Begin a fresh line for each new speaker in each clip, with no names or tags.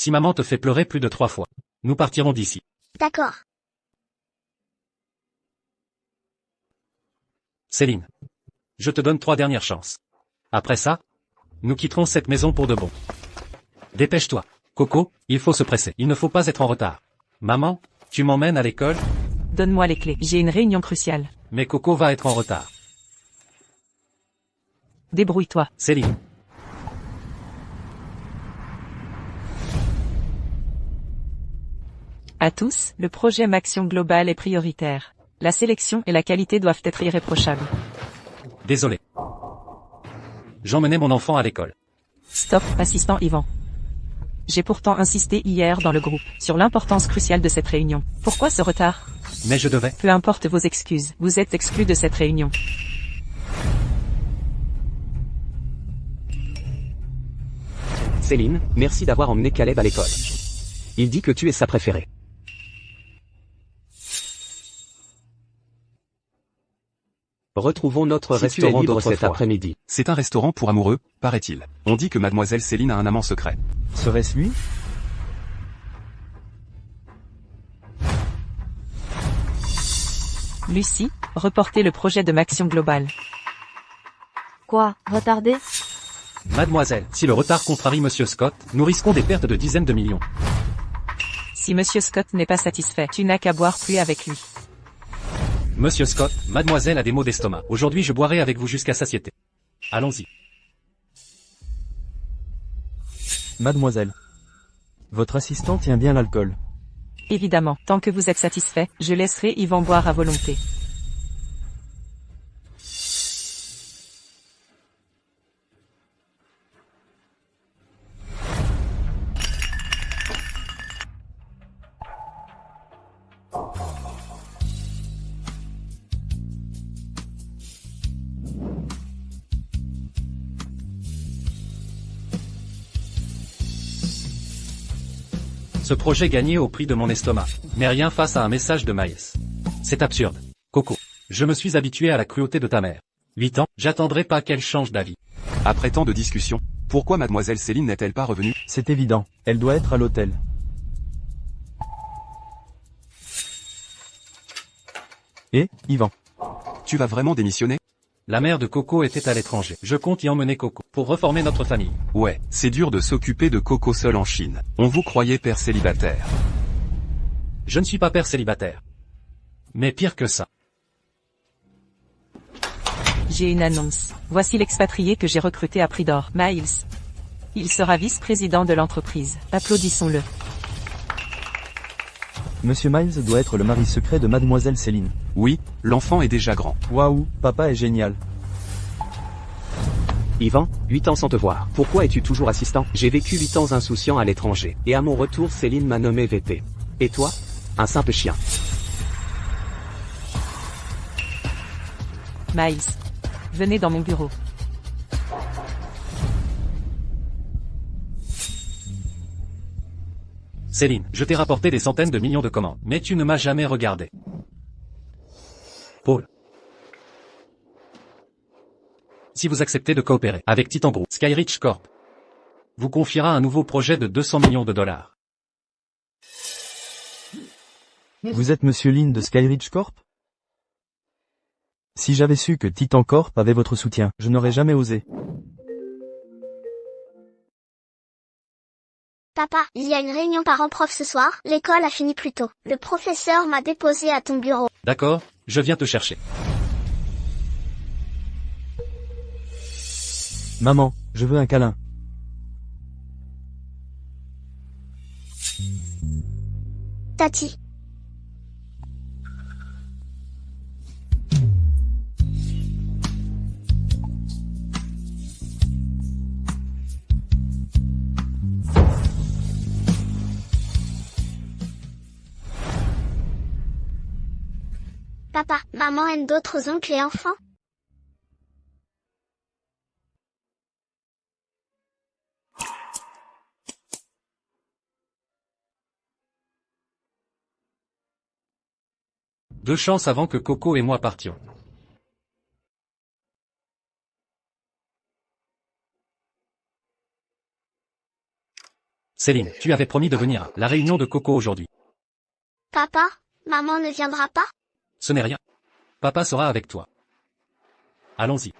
Si maman te fait pleurer plus de 3 fois, nous partirons d'ici.
D'accord.
Céline. Je te donne 3 dernières chances. Après ça, nous quitterons cette maison pour de bon. Dépêche-toi. Coco, il faut se presser. Il ne faut pas être en retard. Maman, tu m'emmènes à l'école?
Donne-moi les clés, j'ai une réunion cruciale.
Mais Coco va être en retard.
Débrouille-toi.
Céline.
À tous, le projet Maxion Global est prioritaire. La sélection et la qualité doivent être irréprochables.
Désolé. J'emmenais mon enfant à l'école.
Stop, assistant Yvan. J'ai pourtant insisté hier dans le groupe sur l'importance cruciale de cette réunion. Pourquoi ce retard?
Mais je devais.
Peu importe vos excuses, vous êtes exclus de cette réunion.
Céline, merci d'avoir emmené Caleb à l'école. Il dit que tu es sa préférée. Retrouvons notre
Si tu es
restaurant
libre
libre cet
autrefois.
après-midi.
C'est un restaurant pour amoureux, paraît-il. On dit que mademoiselle Céline a un amant secret.
Serait-ce lui?
Lucie, reportez le projet de Maxion Global.
Quoi, retardé?
Mademoiselle, si le retard contrarie Monsieur Scott, nous risquons des pertes de dizaines de millions.
Si Monsieur Scott n'est pas satisfait, tu n'as qu'à boire plus avec lui.
Monsieur Scott, mademoiselle a des maux d'estomac. Aujourd'hui je boirai avec vous jusqu'à satiété. Allons-y.
Mademoiselle. Votre assistant tient bien l'alcool.
Évidemment, tant que vous êtes satisfait, je laisserai Yvan boire à volonté.
Ce projet gagnait au prix de mon estomac. Mais rien face à un message de Maïs. C'est absurde. Coco. Je me suis habitué à la cruauté de ta mère. 8 ans, j'attendrai pas qu'elle change d'avis.
Après tant de discussions, pourquoi mademoiselle Céline n'est-elle pas revenue?
C'est évident. Elle doit être à l'hôtel. Et, Yvan.
Tu vas vraiment démissionner?
La mère de Coco était à l'étranger. Je compte y emmener Coco, pour reformer notre famille.
Ouais, c'est dur de s'occuper de Coco seul en Chine. On vous croyait père célibataire.
Je ne suis pas père célibataire. Mais pire que ça.
J'ai une annonce. Voici l'expatrié que j'ai recruté à prix d'or, Miles. Il sera vice-président de l'entreprise. Applaudissons-le.
Monsieur Miles doit être le mari secret de mademoiselle Céline.
Oui, l'enfant est déjà grand.
Waouh, papa est génial.
Yvan, 8 ans sans te voir. Pourquoi es-tu toujours assistant? J'ai vécu 8 ans insouciant à l'étranger. Et à mon retour, Céline m'a nommé VP. Et toi? Un simple chien.
Miles. Venez dans mon bureau.
Céline, je t'ai rapporté des centaines de millions de commandes, mais tu ne m'as jamais regardé. Paul. Si vous acceptez de coopérer avec Titan Group, Skyreach Corp vous confiera un nouveau projet de 200 millions de dollars.
Vous êtes Monsieur Lin de Skyreach Corp? Si j'avais su que Titan Corp avait votre soutien, je n'aurais jamais osé.
Papa, il y a une réunion parents-prof ce soir, l'école a fini plus tôt. Le professeur m'a déposé à ton bureau.
D'accord, je viens te chercher.
Maman, je veux un câlin.
Tati. Papa, maman aime d'autres oncles et enfants?
Deux chances avant que Coco et moi partions. Céline, tu avais promis de venir à la réunion de Coco aujourd'hui.
Papa, maman ne viendra pas?
Ce n'est rien. Papa sera avec toi. Allons-y.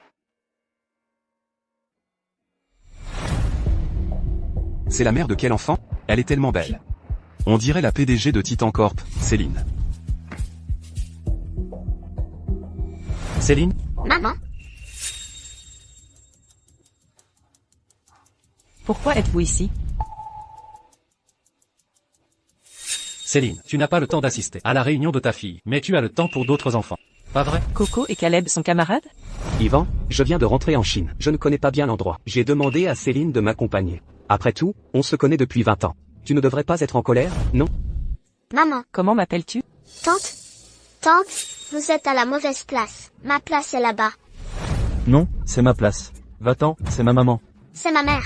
C'est la mère de quel enfant? Elle est tellement belle. On dirait la PDG de Titan Corp, Céline.
Céline,
Maman?
Pourquoi êtes-vous ici?
Céline, tu n'as pas le temps d'assister à la réunion de ta fille, mais tu as le temps pour d'autres enfants. Pas vrai?
Coco et Caleb sont camarades?
Yvan, je viens de rentrer en Chine. Je ne connais pas bien l'endroit. J'ai demandé à Céline de m'accompagner. Après tout, on se connaît depuis 20 ans. Tu ne devrais pas être en colère, non?
Maman?
Comment m'appelles-tu?
Tante? Tante, vous êtes à la mauvaise place. Ma place est là-bas.
Non, c'est ma place. Va-t'en, c'est ma maman.
C'est ma mère.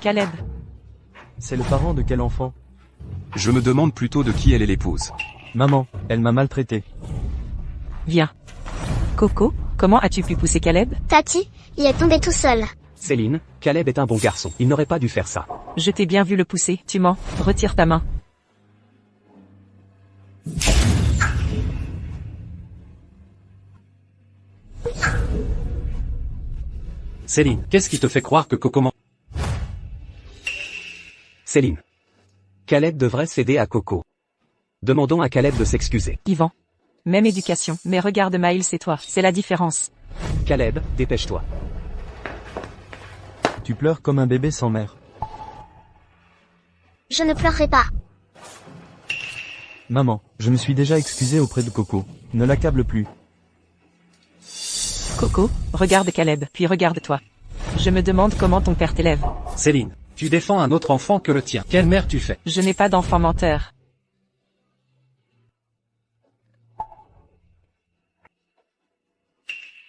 Caleb.
C'est le parent de quel enfant?
Je me demande plutôt de qui elle est l'épouse.
Maman, elle m'a maltraité.
Viens. Coco, comment as-tu pu pousser Caleb?
Tati, il est tombé tout seul.
Céline, Caleb est un bon garçon. Il n'aurait pas dû faire ça.
Je t'ai bien vu le pousser, tu mens. Retire ta main.
Céline, qu'est-ce qui te fait croire que Coco ment?
Céline. Caleb devrait céder à Coco. Demandons à Caleb de s'excuser.
Yvan. Même éducation, mais regarde Miles et toi, c'est la différence.
Caleb, dépêche-toi.
Tu pleures comme un bébé sans mère.
Je ne pleurerai pas.
Maman, je me suis déjà excusé auprès de Coco. Ne l'accable plus.
Coco, regarde Caleb, puis regarde-toi. Je me demande comment ton père t'élève.
Céline, tu défends un autre enfant que le tien. Quelle mère tu fais?
Je n'ai pas d'enfant menteur.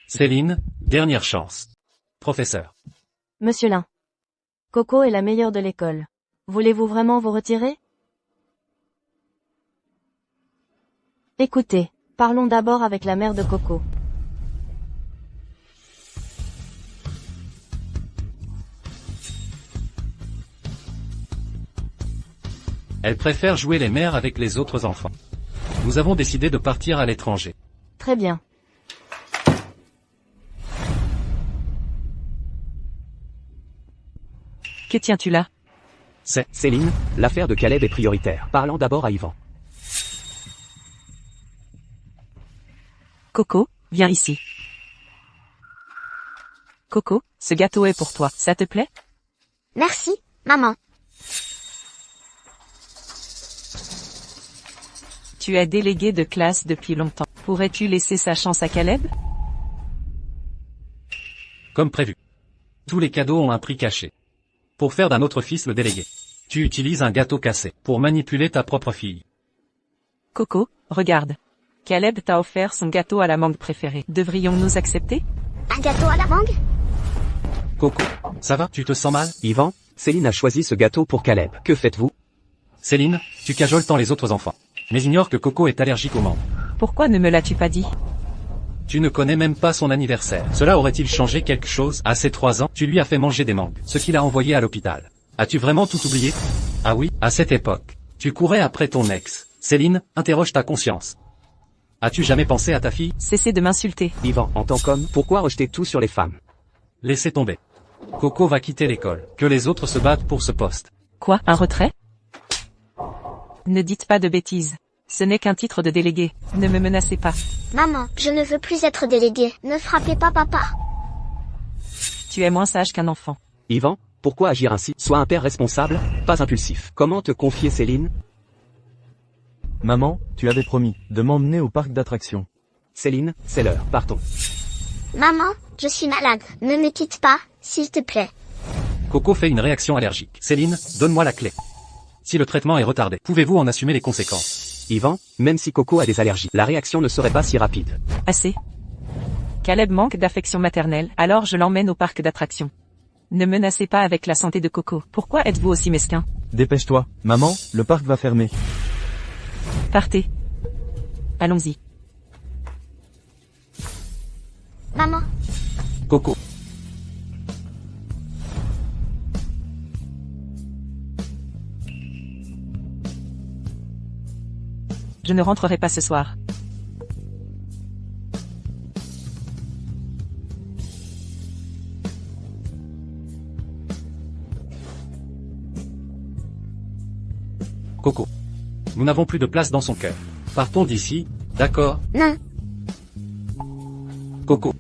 Céline, dernière chance. Professeur.
Monsieur Lin. Coco est la meilleure de l'école. Voulez-vous vraiment vous retirer? Écoutez, parlons d'abord avec la mère de Coco.
Elle préfère jouer les mères avec les autres enfants. Nous avons décidé de partir à l'étranger.
Très bien.
Que tiens-tu là?
Céline, l'affaire de Caleb est prioritaire. Parlons d'abord à Yvan.
Coco, viens ici. Coco, ce gâteau est pour toi, ça te plaît?
Merci, maman.
Tu es délégué de classe depuis longtemps. Pourrais-tu laisser sa chance à Caleb?
Comme prévu. Tous les cadeaux ont un prix caché. Pour faire d'un autre fils le délégué. Tu utilises un gâteau cassé pour manipuler ta propre fille.
Coco, regarde. Caleb t'a offert son gâteau à la mangue préférée. Devrions-nous accepter?
Un gâteau à la mangue?
Coco, ça va? Tu te sens mal?
Yvan, Céline a choisi ce gâteau pour Caleb. Que faites-vous?
Céline, tu cajoles tant les autres enfants. Mais ignore que Coco est allergique aux mangues.
Pourquoi ne me l'as-tu pas dit?
Tu ne connais même pas son anniversaire. Cela aurait-il changé quelque chose? À ses 3 ans, tu lui as fait manger des mangues, ce qui l'a envoyé à l'hôpital. As-tu vraiment tout oublié? Ah oui, à cette époque. Tu courais après ton ex. Céline, interroge ta conscience. As-tu jamais pensé à ta fille?
Cessez de m'insulter.
Yvan, en tant qu'homme, pourquoi rejeter tout sur les femmes?
Laissez tomber. Coco va quitter l'école. Que les autres se battent pour ce poste.
Quoi, un retrait? Ne dites pas de bêtises. Ce n'est qu'un titre de délégué. Ne me menacez pas.
Maman, je ne veux plus être déléguée. Ne frappez pas papa.
Tu es moins sage qu'un enfant.
Yvan, pourquoi agir ainsi? Sois un père responsable, pas impulsif. Comment te confier Céline?
Maman, tu avais promis de m'emmener au parc d'attractions.
Céline, c'est l'heure, partons.
Maman, je suis malade. Ne me quitte pas, s'il te plaît.
Coco fait une réaction allergique. Céline, donne-moi la clé. Si le traitement est retardé, pouvez-vous en assumer les conséquences?
Yvan, même si Coco a des allergies, la réaction ne serait pas si rapide.
Assez. Caleb manque d'affection maternelle, alors je l'emmène au parc d'attractions. Ne menacez pas avec la santé de Coco. Pourquoi êtes-vous aussi mesquin?
Dépêche-toi. Maman, le parc va fermer.
Partez. Allons-y.
Maman,
Coco.
Je ne rentrerai pas ce soir.
Coco. Nous n'avons plus de place dans son cœur. Partons d'ici, d'accord?
Non.
Coco.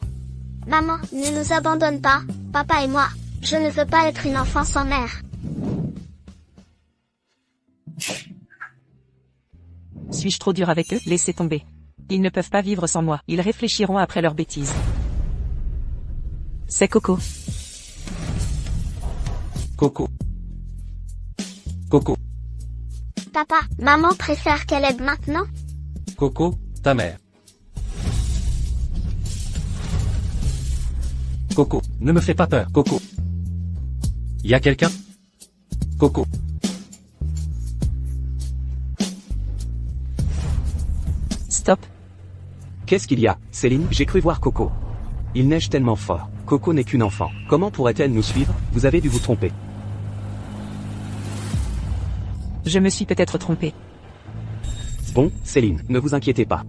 Maman, ne nous abandonne pas, papa et moi. Je ne veux pas être une enfant sans mère.
Suis-je trop dur avec eux? Laissez tomber. Ils ne peuvent pas vivre sans moi. Ils réfléchiront après leurs bêtises. C'est Coco.
Coco. Coco.
Papa, maman préfère Caleb maintenant?
Coco, ta mère. Coco, ne me fais pas peur, Coco. Y a quelqu'un? Coco.
Stop.
Qu'est-ce qu'il y a, Céline? J'ai cru voir Coco. Il neige tellement fort. Coco n'est qu'une enfant. Comment pourrait-elle nous suivre? Vous avez dû vous tromper.
Je me suis peut-être trompé.
Bon, Céline, ne vous inquiétez pas.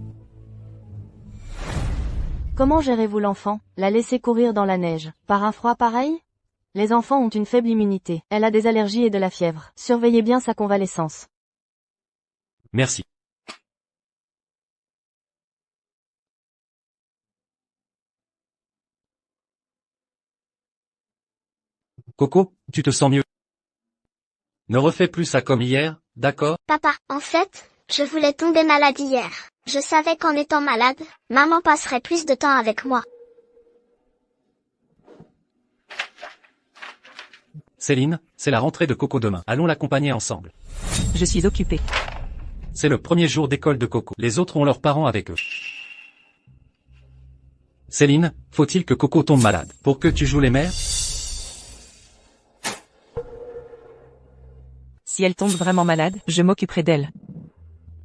Comment gérez-vous l'enfant? La laisser courir dans la neige, par un froid pareil? Les enfants ont une faible immunité. Elle a des allergies et de la fièvre. Surveillez bien sa convalescence.
Merci. Coco, tu te sens mieux? Ne refais plus ça comme hier, d'accord?
Papa, en fait, je voulais tomber malade hier. Je savais qu'en étant malade, maman passerait plus de temps avec moi.
Céline, c'est la rentrée de Coco demain. Allons l'accompagner ensemble.
Je suis occupé.
C'est le premier jour d'école de Coco. Les autres ont leurs parents avec eux. Céline, faut-il que Coco tombe malade pour que tu joues les mères?
Si elle tombe vraiment malade, je m'occuperai d'elle.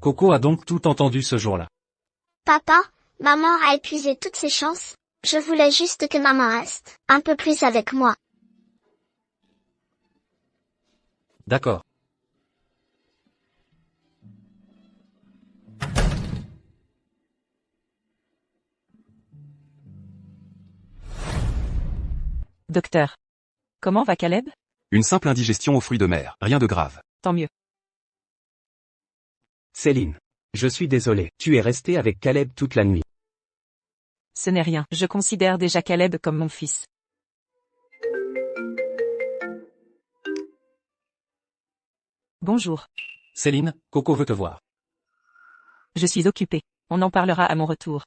Coco a donc tout entendu ce jour-là.
Papa, maman a épuisé toutes ses chances. Je voulais juste que maman reste un peu plus avec moi.
D'accord.
Docteur. Comment va Caleb?
Une simple indigestion aux fruits de mer, rien de grave.
Tant mieux.
Céline. Je suis désolé. Tu es restée avec Caleb toute la nuit.
Ce n'est rien. Je considère déjà Caleb comme mon fils. Bonjour.
Céline, Coco veut te voir.
Je suis occupé. On en parlera à mon retour.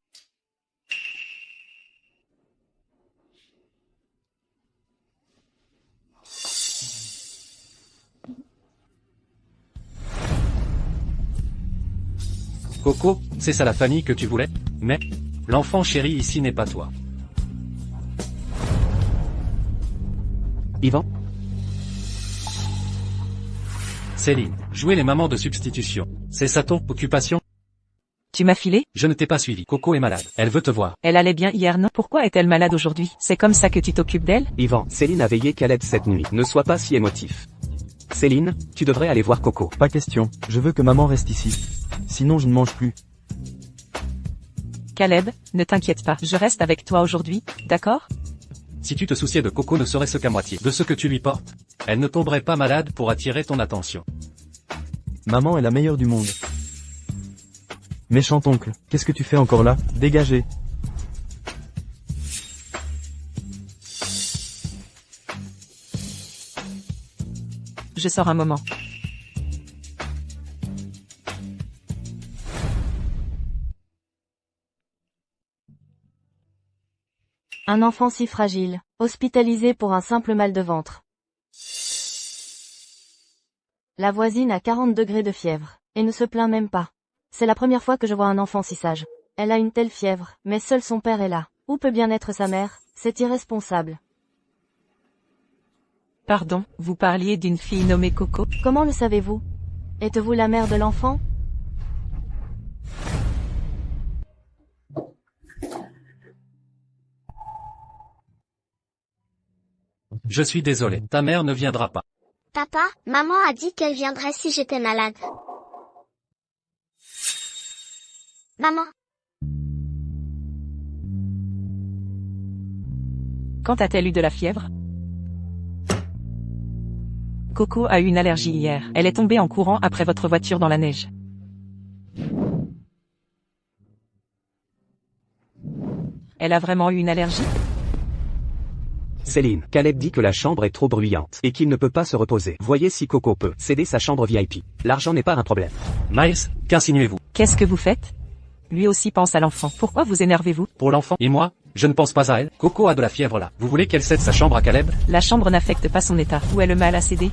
Coco, c'est ça la famille que tu voulais? Mais, l'enfant chéri ici n'est pas toi.
Yvan?
Céline, jouer les mamans de substitution. C'est ça ton occupation?
Tu m'as filé?
Je ne t'ai pas suivi. Coco est malade. Elle veut te voir.
Elle allait bien hier, non? Pourquoi est-elle malade aujourd'hui? C'est comme ça que tu t'occupes d'elle?
Yvan, Céline a veillé Caleb cette nuit. Ne sois pas si émotif. Céline, tu devrais aller voir Coco.
Pas question. Je veux que maman reste ici. Sinon je ne mange plus.
Caleb, ne t'inquiète pas. Je reste avec toi aujourd'hui, d'accord?
Si tu te souciais de Coco ne serait-ce qu'à moitié de ce que tu lui portes, elle ne tomberait pas malade pour attirer ton attention.
Maman est la meilleure du monde. Méchant oncle, qu'est-ce que tu fais encore là? Dégagez.
Je sors un moment.
Un enfant si fragile, hospitalisé pour un simple mal de ventre. La voisine a 40 degrés de fièvre, et ne se plaint même pas. C'est la première fois que je vois un enfant si sage. Elle a une telle fièvre, mais seul son père est là. Où peut bien être sa mère? C'est irresponsable.
Pardon, vous parliez d'une fille nommée Coco?
Comment le savez-vous? Êtes-vous la mère de l'enfant?
Je suis désolé, ta mère ne viendra pas.
Papa, maman a dit qu'elle viendrait si j'étais malade. Maman,
Quand a-t-elle eu de la fièvre? Coco a eu une allergie hier. Elle est tombée en courant après votre voiture dans la neige. Elle a vraiment eu une allergie?
Céline, Caleb dit que la chambre est trop bruyante et qu'il ne peut pas se reposer. Voyez si Coco peut céder sa chambre VIP. L'argent n'est pas un problème.
Miles, qu'insinuez-vous?
Qu'est-ce que vous faites? Lui aussi pense à l'enfant. Pourquoi vous énervez-vous?
Pour l'enfant et moi, je ne pense pas à elle. Coco a de la fièvre là. Vous voulez qu'elle cède sa chambre à Caleb?
La chambre n'affecte pas son état. Où est le mal à céder?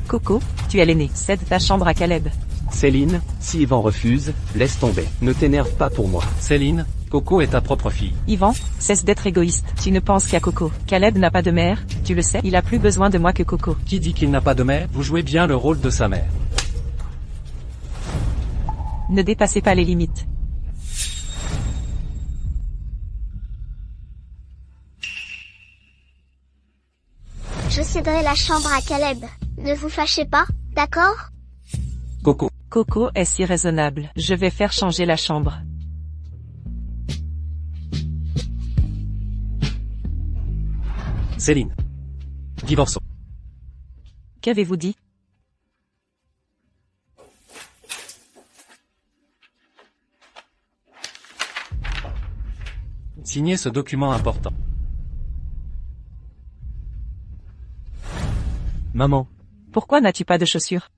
Coco, tu es l'aîné. Cède ta chambre à Caleb.
Céline, si Yvan refuse, laisse tomber. Ne t'énerve pas pour moi.
Céline, Coco est ta propre fille.
Yvan, cesse d'être égoïste. Tu ne penses qu'à Coco. Caleb n'a pas de mère, tu le sais. Il a plus besoin de moi que Coco.
Qui dit qu'il n'a pas de mère? Vous jouez bien le rôle de sa mère.
Ne dépassez pas les limites.
je céderai la chambre à Caleb. Ne vous fâchez pas, d'accord?
Coco.
Coco est si raisonnable. Je vais faire changer la chambre.
Céline. Divorçons.
Qu'avez-vous dit?
Signez ce document important.
Maman,
Pourquoi n'as-tu pas de chaussures?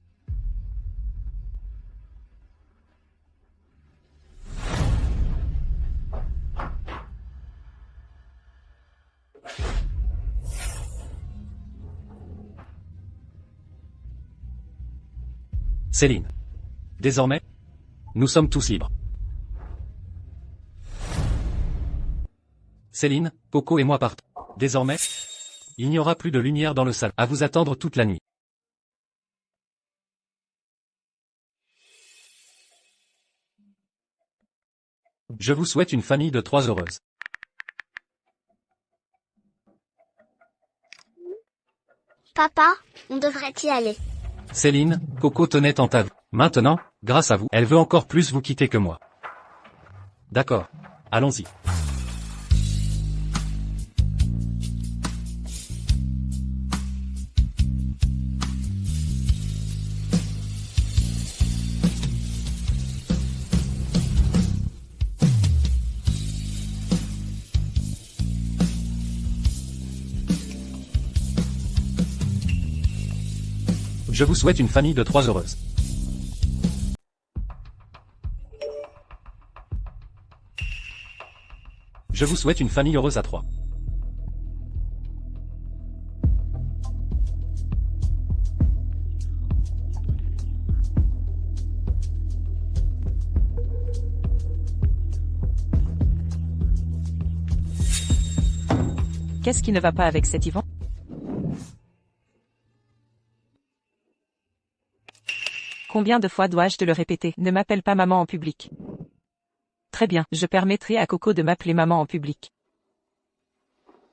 Céline. Désormais, nous sommes tous libres. Céline, Coco et moi partons. Désormais, il n'y aura plus de lumière dans le salon. À vous attendre toute la nuit. Je vous souhaite une famille de 3 heureuses.
Papa, on devrait y aller.
Céline, Coco tenait tant à vous. Maintenant, grâce à vous, elle veut encore plus vous quitter que moi. D'accord. Allons-y. Je vous souhaite une famille de 3 heureuses. Je vous souhaite une famille heureuse à 3.
Qu'est-ce qui ne va pas avec cet Yvan? Combien de fois dois-je te le répéter? Ne m'appelle pas maman en public. Très bien, je permettrai à Coco de m'appeler maman en public.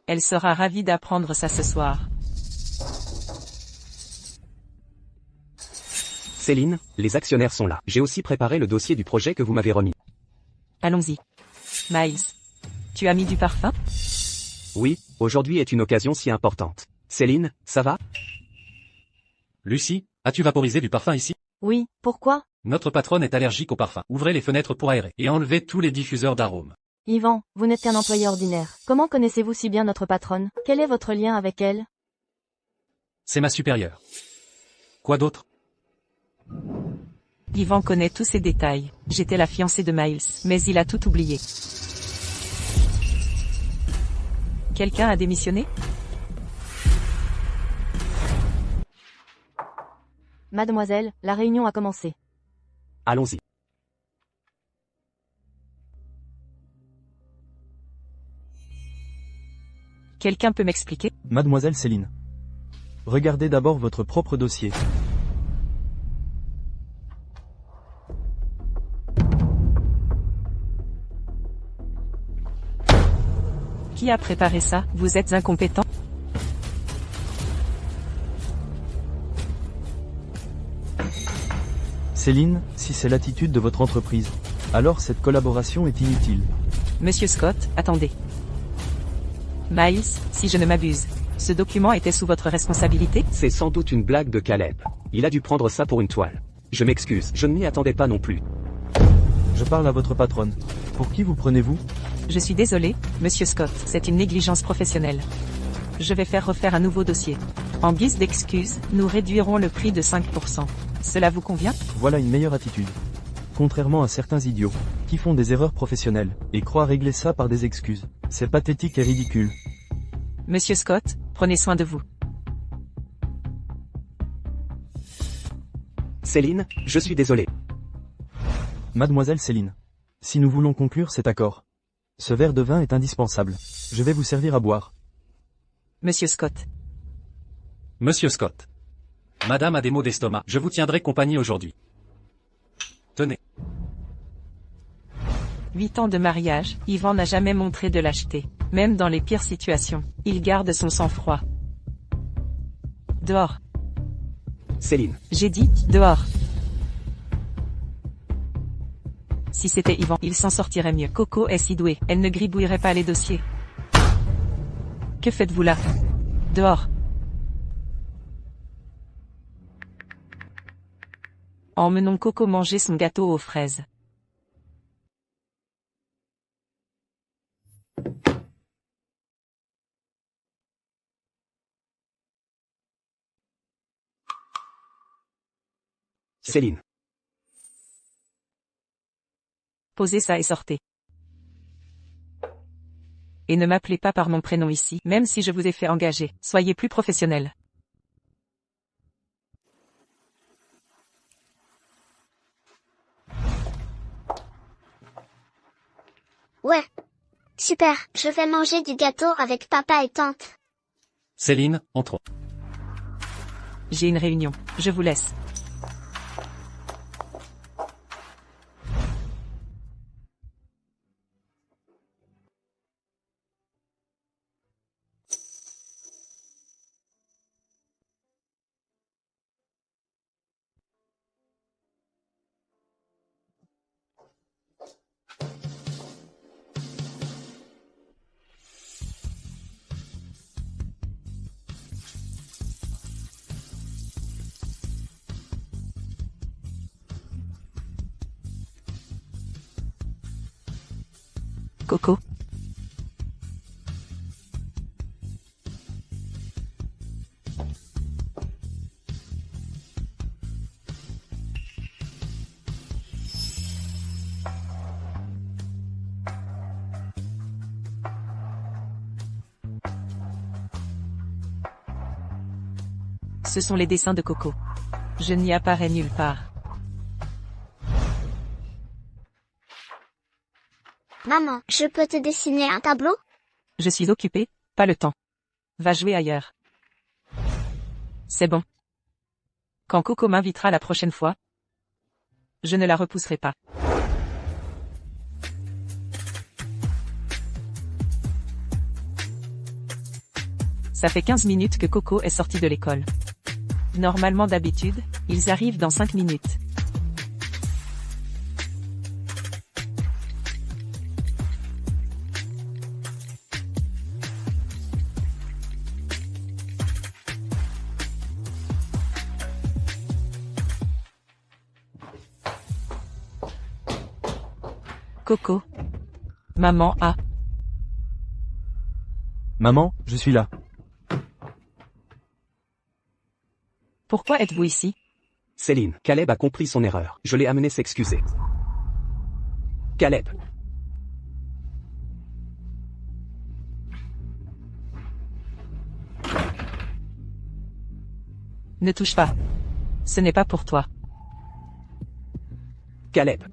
Elle sera ravie d'apprendre ça ce soir.
Céline, les actionnaires sont là. J'ai aussi préparé le dossier du projet que vous m'avez remis.
Allons-y. Miles. Tu as mis du parfum?
Oui, aujourd'hui est une occasion si importante. Céline, ça va?
Lucie, as-tu vaporisé du parfum ici?
Oui, pourquoi?
Notre patronne est allergique au parfum. Ouvrez les fenêtres pour aérer et enlevez tous les diffuseurs d'arômes.
Yvan, vous n'êtes qu'un employé ordinaire. Comment connaissez-vous si bien notre patronne? Quel est votre lien avec elle?
C'est ma supérieure. Quoi d'autre?
Yvan connaît tous ces détails. J'étais la fiancée de Miles, mais il a tout oublié. Quelqu'un a démissionné?
Mademoiselle, la réunion a commencé.
Allons-y.
Quelqu'un peut m'expliquer?
mademoiselle Céline. Regardez d'abord votre propre dossier.
Qui a préparé ça? Vous êtes incompétent?
Céline, si c'est l'attitude de votre entreprise, Alors cette collaboration est inutile.
Monsieur Scott, attendez. Miles, si je ne m'abuse, ce document était sous votre responsabilité?
C'est sans doute une blague de Caleb. Il a dû prendre ça pour une toile. Je m'excuse, je ne m'y attendais pas non plus.
Je parle à votre patronne. Pour qui vous prenez-vous?
Je suis désolé, Monsieur Scott, c'est une négligence professionnelle. Je vais faire refaire un nouveau dossier. En guise d'excuse, nous réduirons le prix de 5%. Cela vous convient?
Voilà une meilleure attitude. Contrairement à certains idiots, qui font des erreurs professionnelles, et croient régler ça par des excuses. C'est pathétique et ridicule.
Monsieur Scott, prenez soin de vous.
Céline, je suis désolé.
Mademoiselle Céline. Si nous voulons conclure cet accord, ce verre de vin est indispensable. Je vais vous servir à boire.
Monsieur Scott.
Monsieur Scott. Madame a des maux d'estomac. Je vous tiendrai compagnie aujourd'hui. Tenez.
8 ans de mariage, Yvan n'a jamais montré de lâcheté. Même dans les pires situations, il garde son sang-froid. Dehors.
Céline.
J'ai dit, dehors. Si c'était Yvan, il s'en sortirait mieux. Coco est si douée, elle ne gribouillerait pas les dossiers. Que faites-vous là? Dehors. Emmenons Coco manger son gâteau aux fraises.
Céline.
Posez ça et sortez. Et ne m'appelez pas par mon prénom ici, même si je vous ai fait engager. Soyez plus professionnel.
Ouais. Super, je vais manger du gâteau avec papa et tante.
Céline, entrons.
J'ai une réunion. Je vous laisse. Coco. Ce sont les dessins de Coco. Je n'y apparais nulle part.
Maman, je peux te dessiner un tableau?
Je suis occupée, pas le temps. Va jouer ailleurs. C'est bon. Quand Coco m'invitera la prochaine fois, je ne la repousserai pas. Ça fait 15 minutes que Coco est sorti de l'école. Normalement d'habitude, ils arrivent dans 5 minutes. Coco. Maman a.
Maman, je suis là.
Pourquoi êtes-vous ici?
Céline, Caleb a compris son erreur. Je l'ai amené s'excuser. Caleb.
Ne touche pas. Ce n'est pas pour toi.
Caleb.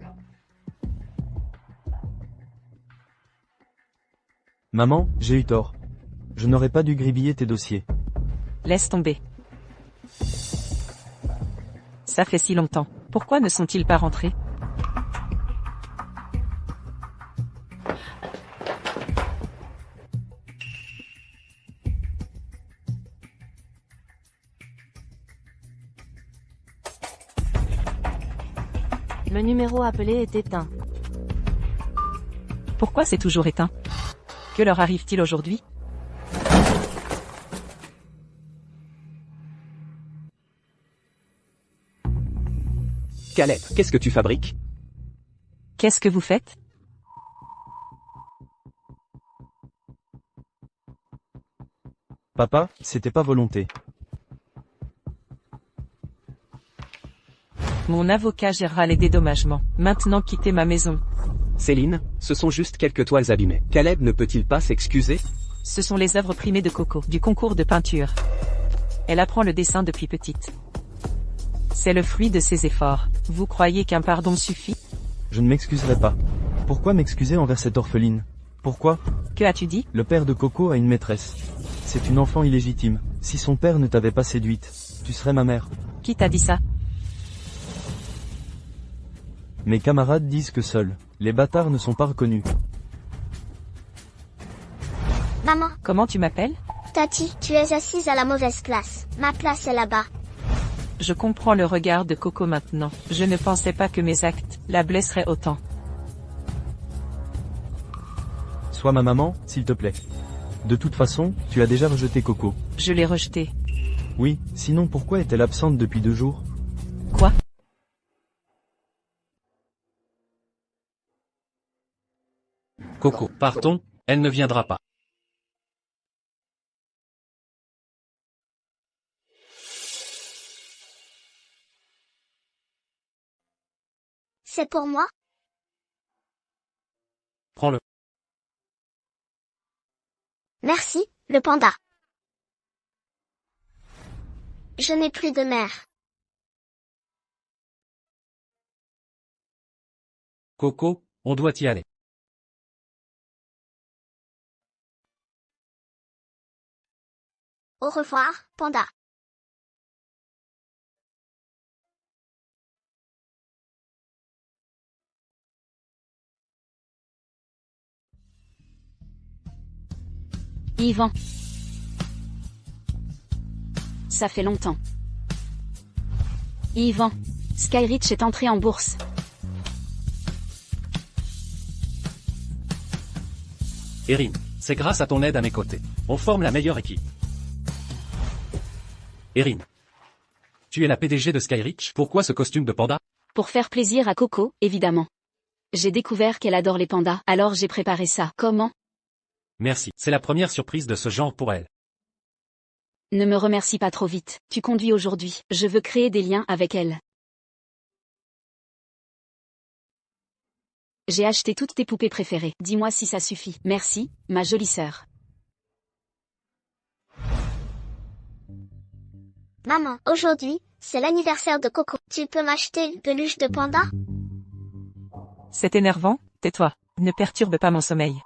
Maman, j'ai eu tort. Je n'aurais pas dû gribiller tes dossiers.
Laisse tomber. Ça fait si longtemps. Pourquoi ne sont-ils pas rentrés?
Le numéro appelé est éteint.
Pourquoi c'est toujours éteint? Que leur arrive-t-il aujourd'hui?
Caleb, qu'est-ce que tu fabriques?
Qu'est-ce que vous faites?
Papa, c'était pas volonté.
Mon avocat gérera les dédommagements. Maintenant quittez ma maison.
Céline, ce sont juste quelques toiles abîmées. Caleb ne peut-il pas s'excuser?
Ce sont les œuvres primées de Coco, du concours de peinture. Elle apprend le dessin depuis petite. C'est le fruit de ses efforts. Vous croyez qu'un pardon suffit?
Je ne m'excuserai pas. Pourquoi m'excuser envers cette orpheline? Pourquoi?
Que as-tu dit?
Le père de Coco a une maîtresse. C'est une enfant illégitime. Si son père ne t'avait pas séduite, tu serais ma mère.
Qui t'a dit ça?
Mes camarades disent que seuls les bâtards ne sont pas reconnus.
Maman,
Comment tu m'appelles?
Tati, tu es assise à la mauvaise place. Ma place est là-bas.
Je comprends le regard de Coco maintenant. Je ne pensais pas que mes actes la blesseraient autant.
Sois ma maman, s'il te plaît. De toute façon, tu as déjà rejeté Coco.
Je l'ai rejetée.
Oui, sinon pourquoi est-elle absente depuis 2 jours?
Quoi?
Coco, partons, elle ne viendra pas.
C'est pour moi?
Prends-le.
Merci, le panda. Je n'ai plus de mère.
Coco, on doit y aller.
Au revoir, panda.
Yvan. Ça fait longtemps. Yvan. Skyreach est entré en bourse.
Erin, c'est grâce à ton aide à mes côtés. On forme la meilleure équipe. Erin. Tu es la PDG de Skyreach, pourquoi ce costume de panda?
Pour faire plaisir à Coco, évidemment. J'ai découvert qu'elle adore les pandas, alors j'ai préparé ça. Comment?
Merci, c'est la première surprise de ce genre pour elle.
Ne me remercie pas trop vite. Tu conduis aujourd'hui. Je veux créer des liens avec elle. J'ai acheté toutes tes poupées préférées. Dis-moi si ça suffit. Merci, ma jolie sœur.
Maman, aujourd'hui, c'est l'anniversaire de Coco. Tu peux m'acheter une peluche de panda?
C'est énervant, tais-toi. Ne perturbe pas mon sommeil.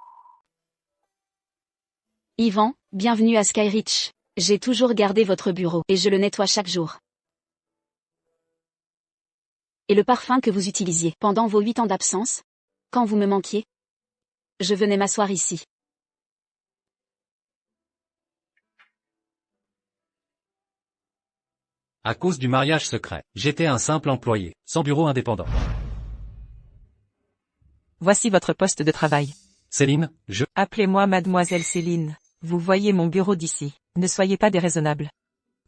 Yvan, bienvenue à Skyreach. J'ai toujours gardé votre bureau, et je le nettoie chaque jour. Et le parfum que vous utilisiez pendant vos 8 ans d'absence? Quand vous me manquiez? Je venais m'asseoir ici.
À cause du mariage secret, j'étais un simple employé, sans bureau indépendant.
Voici votre poste de travail.
Céline, je...
Appelez-moi mademoiselle Céline. Vous voyez mon bureau d'ici. Ne soyez pas déraisonnable.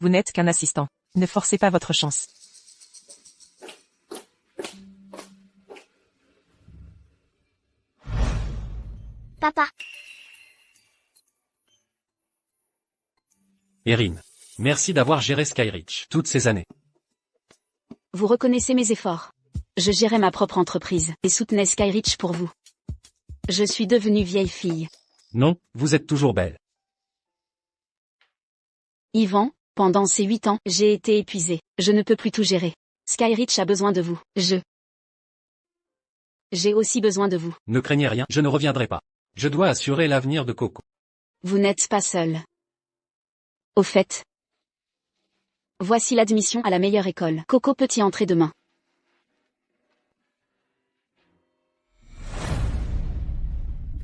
Vous n'êtes qu'un assistant. Ne forcez pas votre chance.
Papa.
Erin. Merci d'avoir géré Skyreach toutes ces années.
Vous reconnaissez mes efforts. Je gérais ma propre entreprise, et soutenais Skyreach pour vous. Je suis devenue vieille fille.
Non, vous êtes toujours belle.
Yvan, pendant ces 8 ans, j'ai été épuisée. Je ne peux plus tout gérer. Skyreach a besoin de vous. J'ai aussi besoin de vous.
Ne craignez rien, je ne reviendrai pas. Je dois assurer l'avenir de Coco.
Vous n'êtes pas seul. Au fait. Voici l'admission à la meilleure école. Coco peut y entrer demain.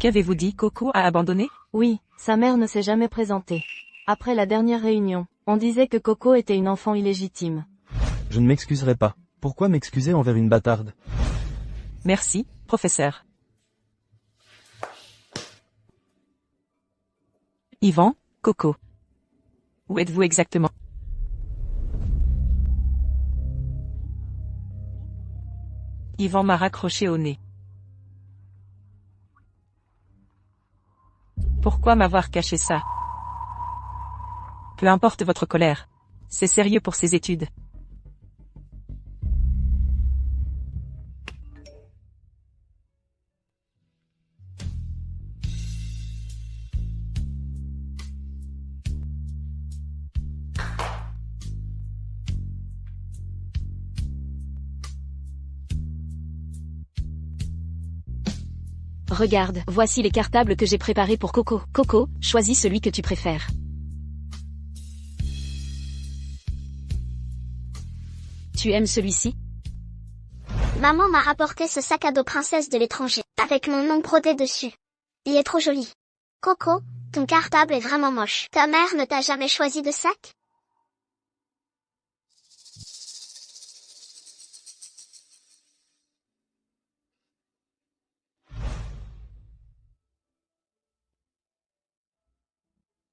Qu'avez-vous dit? Coco a abandonné?
Oui, sa mère ne s'est jamais présentée. Après la dernière réunion, on disait que Coco était une enfant illégitime.
Je ne m'excuserai pas. Pourquoi m'excuser envers une bâtarde?
Merci, professeur. Yvan, Coco. Où êtes-vous exactement? Yvan m'a raccroché au nez. Pourquoi m'avoir caché ça? Peu importe votre colère. C'est sérieux pour ces études.
Regarde, voici les cartables que j'ai préparés pour Coco. Coco, choisis celui que tu préfères. Tu aimes celui-ci?
Maman m'a rapporté ce sac à dos princesse de l'étranger, avec mon nom brodé dessus. Il est trop joli. Coco, ton cartable est vraiment moche. Ta mère ne t'a jamais choisi de sac?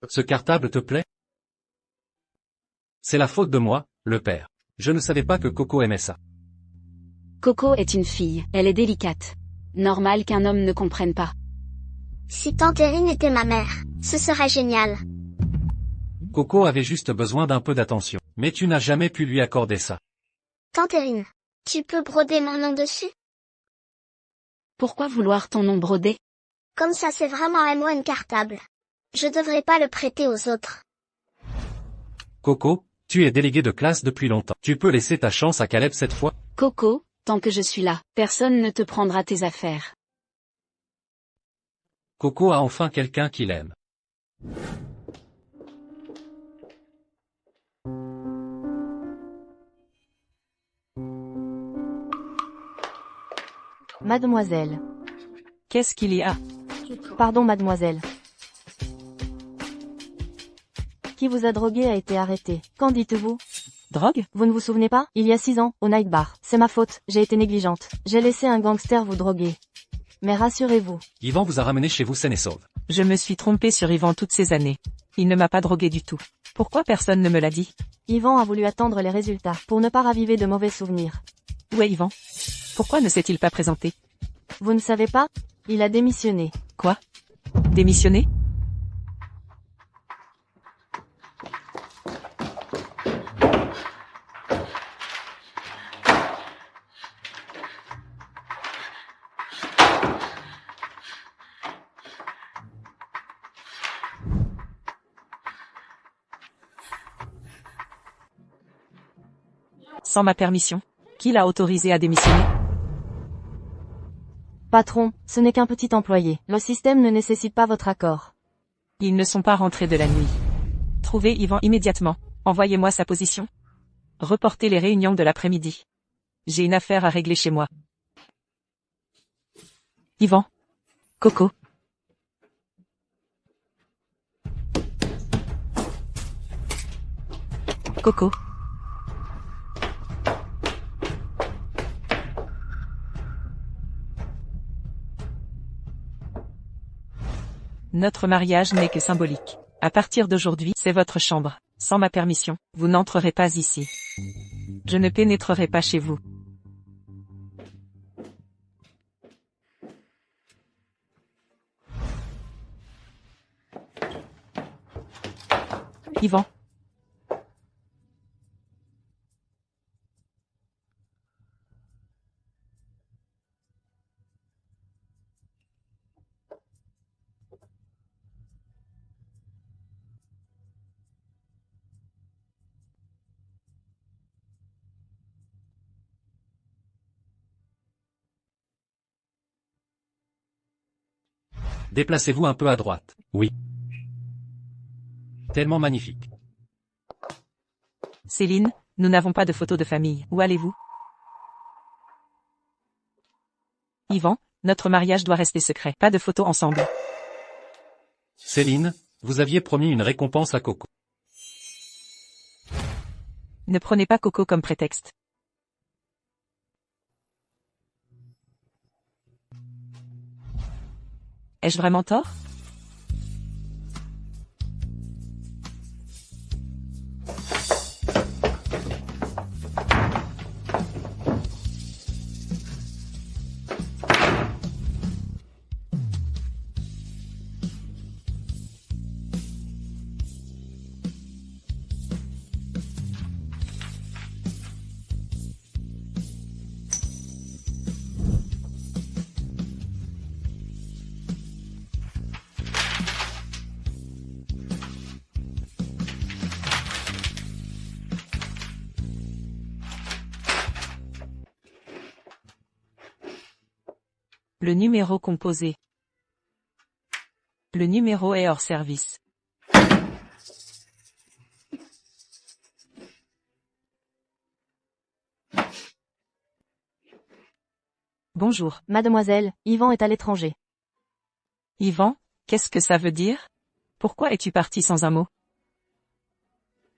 Ce cartable te plaît? C'est la faute de moi, le père. Je ne savais pas que Coco aimait ça.
Coco est une fille, elle est délicate. Normal qu'un homme ne comprenne pas.
Si Tante Erin était ma mère, ce serait génial.
Coco avait juste besoin d'un peu d'attention. Mais tu n'as jamais pu lui accorder ça.
Tante Erin, tu peux broder mon nom dessus?
Pourquoi vouloir ton nom brodé?
Comme ça c'est vraiment à moi un cartable. Je devrais pas le prêter aux autres.
Coco, tu es délégué de classe depuis longtemps. Tu peux laisser ta chance à Caleb cette fois?
Coco, tant que je suis là, personne ne te prendra tes affaires.
Coco a enfin quelqu'un qui l'aime.
Mademoiselle.
Qu'est-ce qu'il y a?
Pardon mademoiselle. Qui vous a drogué a été arrêté. Qu'en dites-vous?
Drogue?
Vous ne vous souvenez pas? Il y a 6 ans, au night bar. C'est ma faute, j'ai été négligente. J'ai laissé un gangster vous droguer. Mais rassurez-vous.
Yvan vous a ramené chez vous saine et sauve.
Je me suis trompée sur Yvan toutes ces années. Il ne m'a pas drogué du tout. Pourquoi personne ne me l'a dit?
Yvan a voulu attendre les résultats, pour ne pas raviver de mauvais souvenirs.
Où est Yvan? Pourquoi ne s'est-il pas présenté?
Vous ne savez pas? Il a démissionné.
Quoi? Démissionné? Sans ma permission? Qui l'a autorisé à démissionner?
Patron, ce n'est qu'un petit employé. Le système ne nécessite pas votre accord.
Ils ne sont pas rentrés de la nuit. Trouvez Yvan immédiatement. Envoyez-moi sa position. Reportez les réunions de l'après-midi. J'ai une affaire à régler chez moi. Yvan. Coco. Coco. Notre mariage n'est que symbolique. À partir d'aujourd'hui, c'est votre chambre. Sans ma permission, vous n'entrerez pas ici. Je ne pénétrerai pas chez vous. Yvan.
Déplacez-vous un peu à droite. Oui. Tellement magnifique.
Céline, nous n'avons pas de photos de famille. Où allez-vous? Yvan, notre mariage doit rester secret. Pas de photos ensemble.
Céline, vous aviez promis une récompense à Coco.
Ne prenez pas Coco comme prétexte. Ai-je vraiment tort? Le numéro composé. Le numéro est hors service. Bonjour.
Mademoiselle, Yvan est à l'étranger.
Yvan, qu'est-ce que ça veut dire? Pourquoi es-tu parti sans un mot?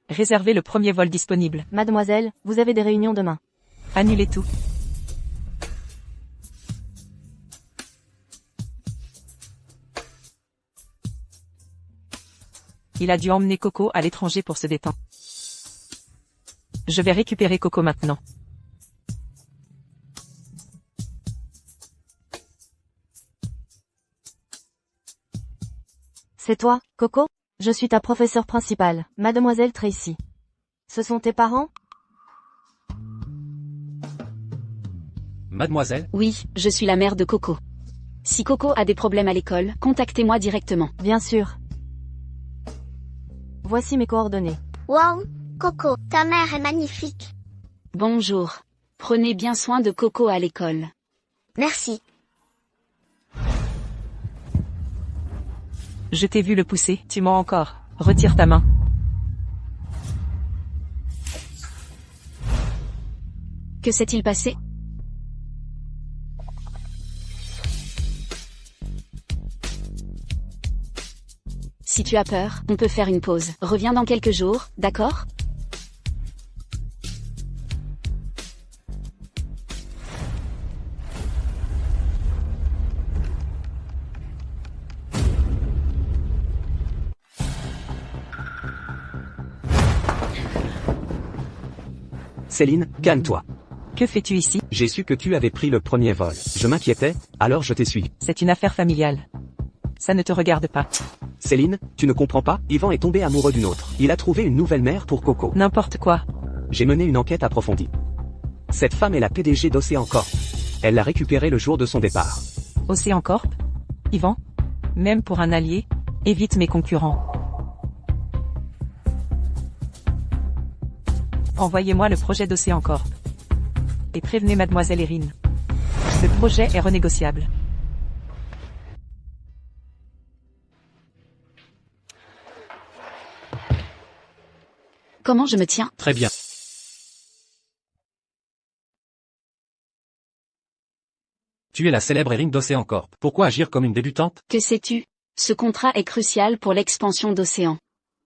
Réservez le premier vol disponible.
Mademoiselle, vous avez des réunions demain.
Annulez tout. Il a dû emmener Coco à l'étranger pour se détendre. Je vais récupérer Coco maintenant.
C'est toi, Coco? Je suis ta professeure principale, Mademoiselle Tracy. Ce sont tes parents?
Mademoiselle,
Oui, je suis la mère de Coco. Si Coco a des problèmes à l'école, contactez-moi directement.
Bien sûr. Voici mes coordonnées.
Wow, Coco, ta mère est magnifique.
Bonjour. Prenez bien soin de Coco à l'école.
Merci.
Je t'ai vu le pousser, tu mens encore. Retire ta main.
Que s'est-il passé? Si tu as peur, on peut faire une pause. Reviens dans quelques jours, d'accord?
Céline, calme-toi.
Que fais-tu ici?
J'ai su que tu avais pris le premier vol. Je m'inquiétais, alors je t'ai suivi.
C'est une affaire familiale. Ça ne te regarde pas.
Céline, tu ne comprends pas, Yvan est tombé amoureux d'une autre. Il a trouvé une nouvelle mère pour Coco.
N'importe quoi.
J'ai mené une enquête approfondie. Cette femme est la PDG d'Océan Corp. Elle l'a récupérée le jour de son départ.
Océan Corp? Yvan? Même pour un allié? Évite mes concurrents. Envoyez-moi le projet d'Océan Corp. Et prévenez Mademoiselle Erin. Le projet est renégociable.
Comment je me tiens?
très bien. Tu es la célèbre Erin d'Océan Corp. Pourquoi agir comme une débutante?
Que sais-tu? Ce contrat est crucial pour l'expansion d'Océan.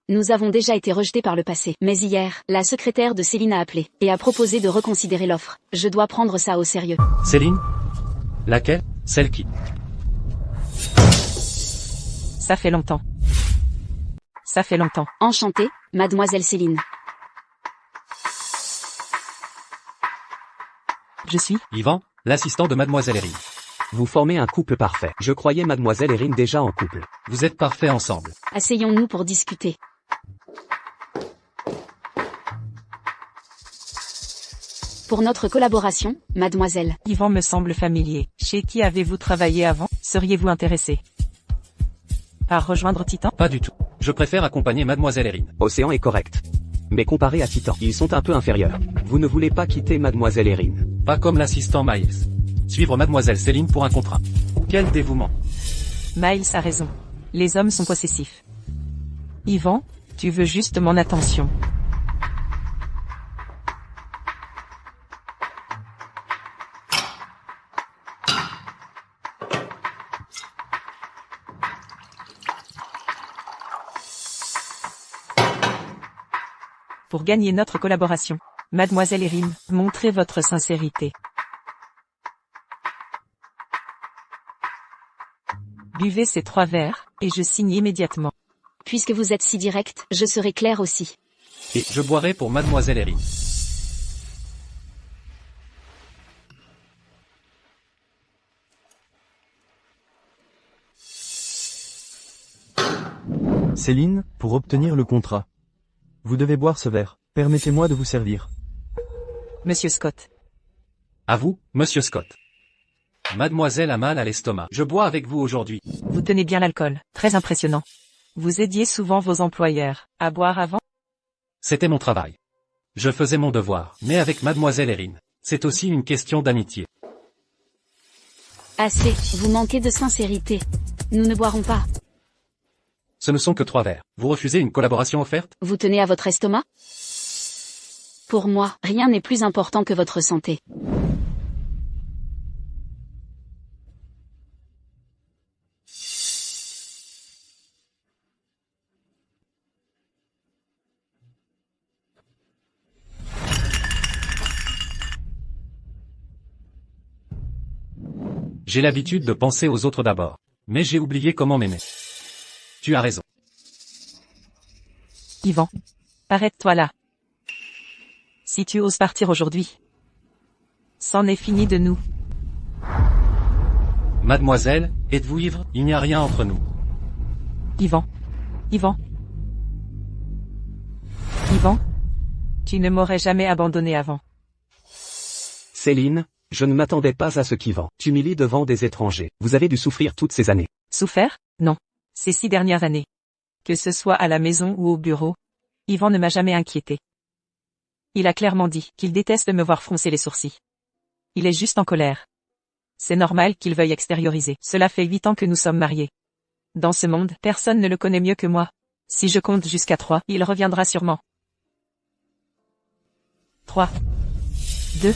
Nous avons déjà été rejetés par le passé. Mais hier, la secrétaire de Céline a appelé et a proposé de reconsidérer l'offre. Je dois prendre ça au sérieux.
Céline? Laquelle? Celle qui?
Ça fait longtemps. Ça fait longtemps.
Enchantée, Mademoiselle Céline.
Je suis.
Yvan, l'assistant de Mademoiselle Erin.
Vous formez un couple parfait. Je croyais Mademoiselle Erin déjà en couple.
Vous êtes parfaits ensemble.
Asseyons-nous pour discuter. Pour notre collaboration, mademoiselle.
Yvan me semble familier. Chez qui avez-vous travaillé avant? Seriez-vous intéressé par rejoindre Titan?
Pas du tout. Je préfère accompagner Mademoiselle Erin.
Océan est correct. Mais comparé à Titan, ils sont un peu inférieurs. Vous ne voulez pas quitter Mademoiselle Erin.
Pas comme l'assistant Miles. Suivre Mademoiselle Céline pour un contrat. Quel dévouement.
Miles a raison. Les hommes sont possessifs. Yvan, tu veux juste mon attention. Pour gagner notre collaboration, Mademoiselle Erin, montrez votre sincérité. Buvez ces 3 verres, et je signe immédiatement.
Puisque vous êtes si direct, je serai claire aussi.
Et je boirai pour Mademoiselle Erin.
Céline, pour obtenir le contrat. Vous devez boire ce verre. Permettez-moi de vous servir.
Monsieur Scott.
À vous, Monsieur Scott. Mademoiselle a mal à l'estomac. Je bois avec vous aujourd'hui.
Vous tenez bien l'alcool. Très impressionnant. Vous aidiez souvent vos employeurs à boire avant?
C'était mon travail. Je faisais mon devoir. Mais avec Mademoiselle Erin, c'est aussi une question d'amitié.
Assez, vous manquez de sincérité. Nous ne boirons pas.
Ce ne sont que 3 verres. Vous refusez une collaboration offerte?
Vous tenez à votre estomac? Pour moi, rien n'est plus important que votre santé.
J'ai l'habitude de penser aux autres d'abord. Mais j'ai oublié comment m'aimer. Tu as raison.
Yvan. Arrête-toi là. Si tu oses partir aujourd'hui. C'en est fini de nous.
Mademoiselle, êtes-vous ivre? Il n'y a rien entre nous.
Yvan. Yvan. Yvan. Tu ne m'aurais jamais abandonné avant.
Céline, je ne m'attendais pas à ce qu'Yvan t'humilie devant des étrangers. Vous avez dû souffrir toutes ces années.
Souffert? Non. Ces 6 dernières années. Que ce soit à la maison ou au bureau, Yvan ne m'a jamais inquiété. Il a clairement dit qu'il déteste me voir froncer les sourcils. Il est juste en colère. C'est normal qu'il veuille extérioriser. Cela fait 8 ans que nous sommes mariés. Dans ce monde, personne ne le connaît mieux que moi. Si je compte jusqu'à 3, il reviendra sûrement. 3, 2,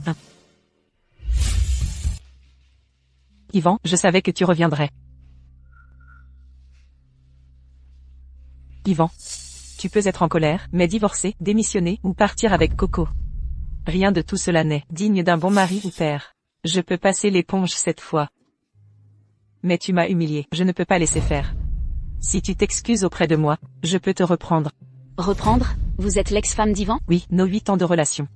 1. Yvan, je savais que tu reviendrais. Yvan. Tu peux être en colère, mais divorcer, démissionner ou partir avec Coco. Rien de tout cela n'est digne d'un bon mari ou père. Je peux passer l'éponge cette fois. Mais tu m'as humilié, je ne peux pas laisser faire. Si tu t'excuses auprès de moi, je peux te reprendre.
Reprendre? Vous êtes l'ex-femme d'Yvan?
Oui, nos 8 ans de relation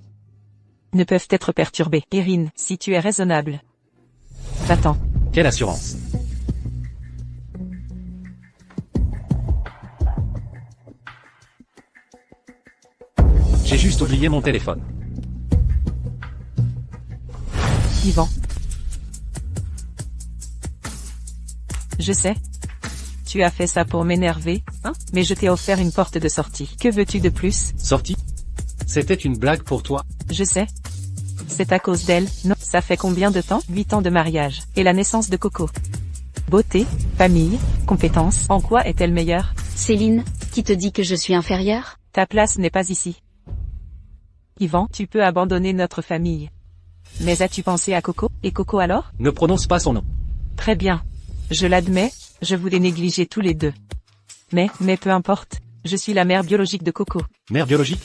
ne peuvent être perturbés. Erin, si tu es raisonnable. Va-t'en.
Quelle assurance? J'ai juste oublié mon téléphone.
Yvan. Je sais. Tu as fait ça pour m'énerver, hein? Mais je t'ai offert une porte de sortie. Que veux-tu de plus?
Sortie? C'était une blague pour toi?
Je sais. C'est à cause d'elle, non? Ça fait combien de temps? 8 ans de mariage. Et la naissance de Coco. Beauté, famille, compétences. En quoi est-elle meilleure?
Céline, qui te dit que je suis inférieure?
Ta place n'est pas ici. Yvan, tu peux abandonner notre famille. Mais as-tu pensé à Coco? Et Coco alors?
Ne prononce pas son nom.
Très bien. Je l'admets, je voulais négliger tous les deux. Mais peu importe. Je suis la mère biologique de Coco.
Mère biologique?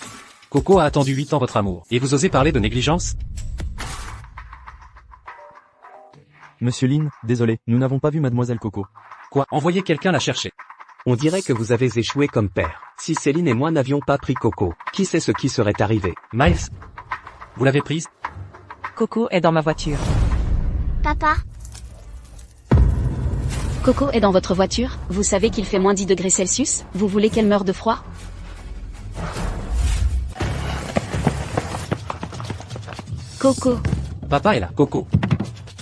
Coco a attendu 8 ans votre amour. Et vous osez parler de négligence?
Monsieur Lin, désolé, nous n'avons pas vu Mademoiselle Coco.
Quoi? Envoyez quelqu'un la chercher.
On dirait que vous avez échoué comme père. Si Céline et moi n'avions pas pris Coco, qui sait ce qui serait arrivé?
Miles? Vous l'avez prise?
Coco est dans ma voiture.
Papa,
Coco est dans votre voiture? Vous savez qu'il fait moins 10 degrés Celsius? Vous voulez qu'elle meure de froid? Coco,
Papa est là. Coco.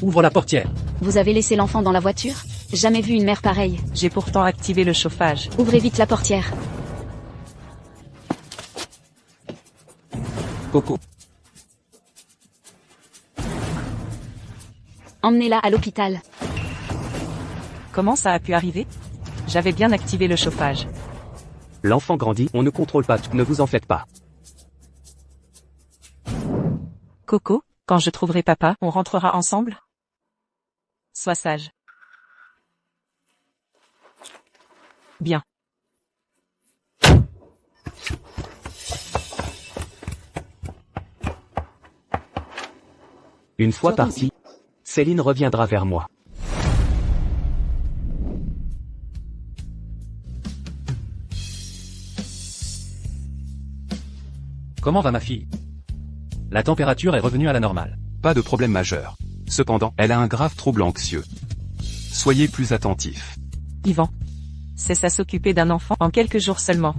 Ouvre la portière.
vous avez laissé l'enfant dans la voiture? Jamais vu une mère pareille.
J'ai pourtant activé le chauffage.
Ouvrez vite la portière.
Coco.
Emmenez-la à l'hôpital.
Comment ça a pu arriver? J'avais bien activé le chauffage.
L'enfant grandit, on ne contrôle pas tout, ne vous en faites pas.
Coco, quand je trouverai papa, on rentrera ensemble? Sois sage. Bien.
Une fois parti, Céline reviendra vers moi.
Comment va ma fille? La température est revenue à la normale.
Pas de problème majeur. Cependant, elle a un grave trouble anxieux. Soyez plus attentifs.
Yvan. C'est ça s'occuper d'un enfant en quelques jours seulement.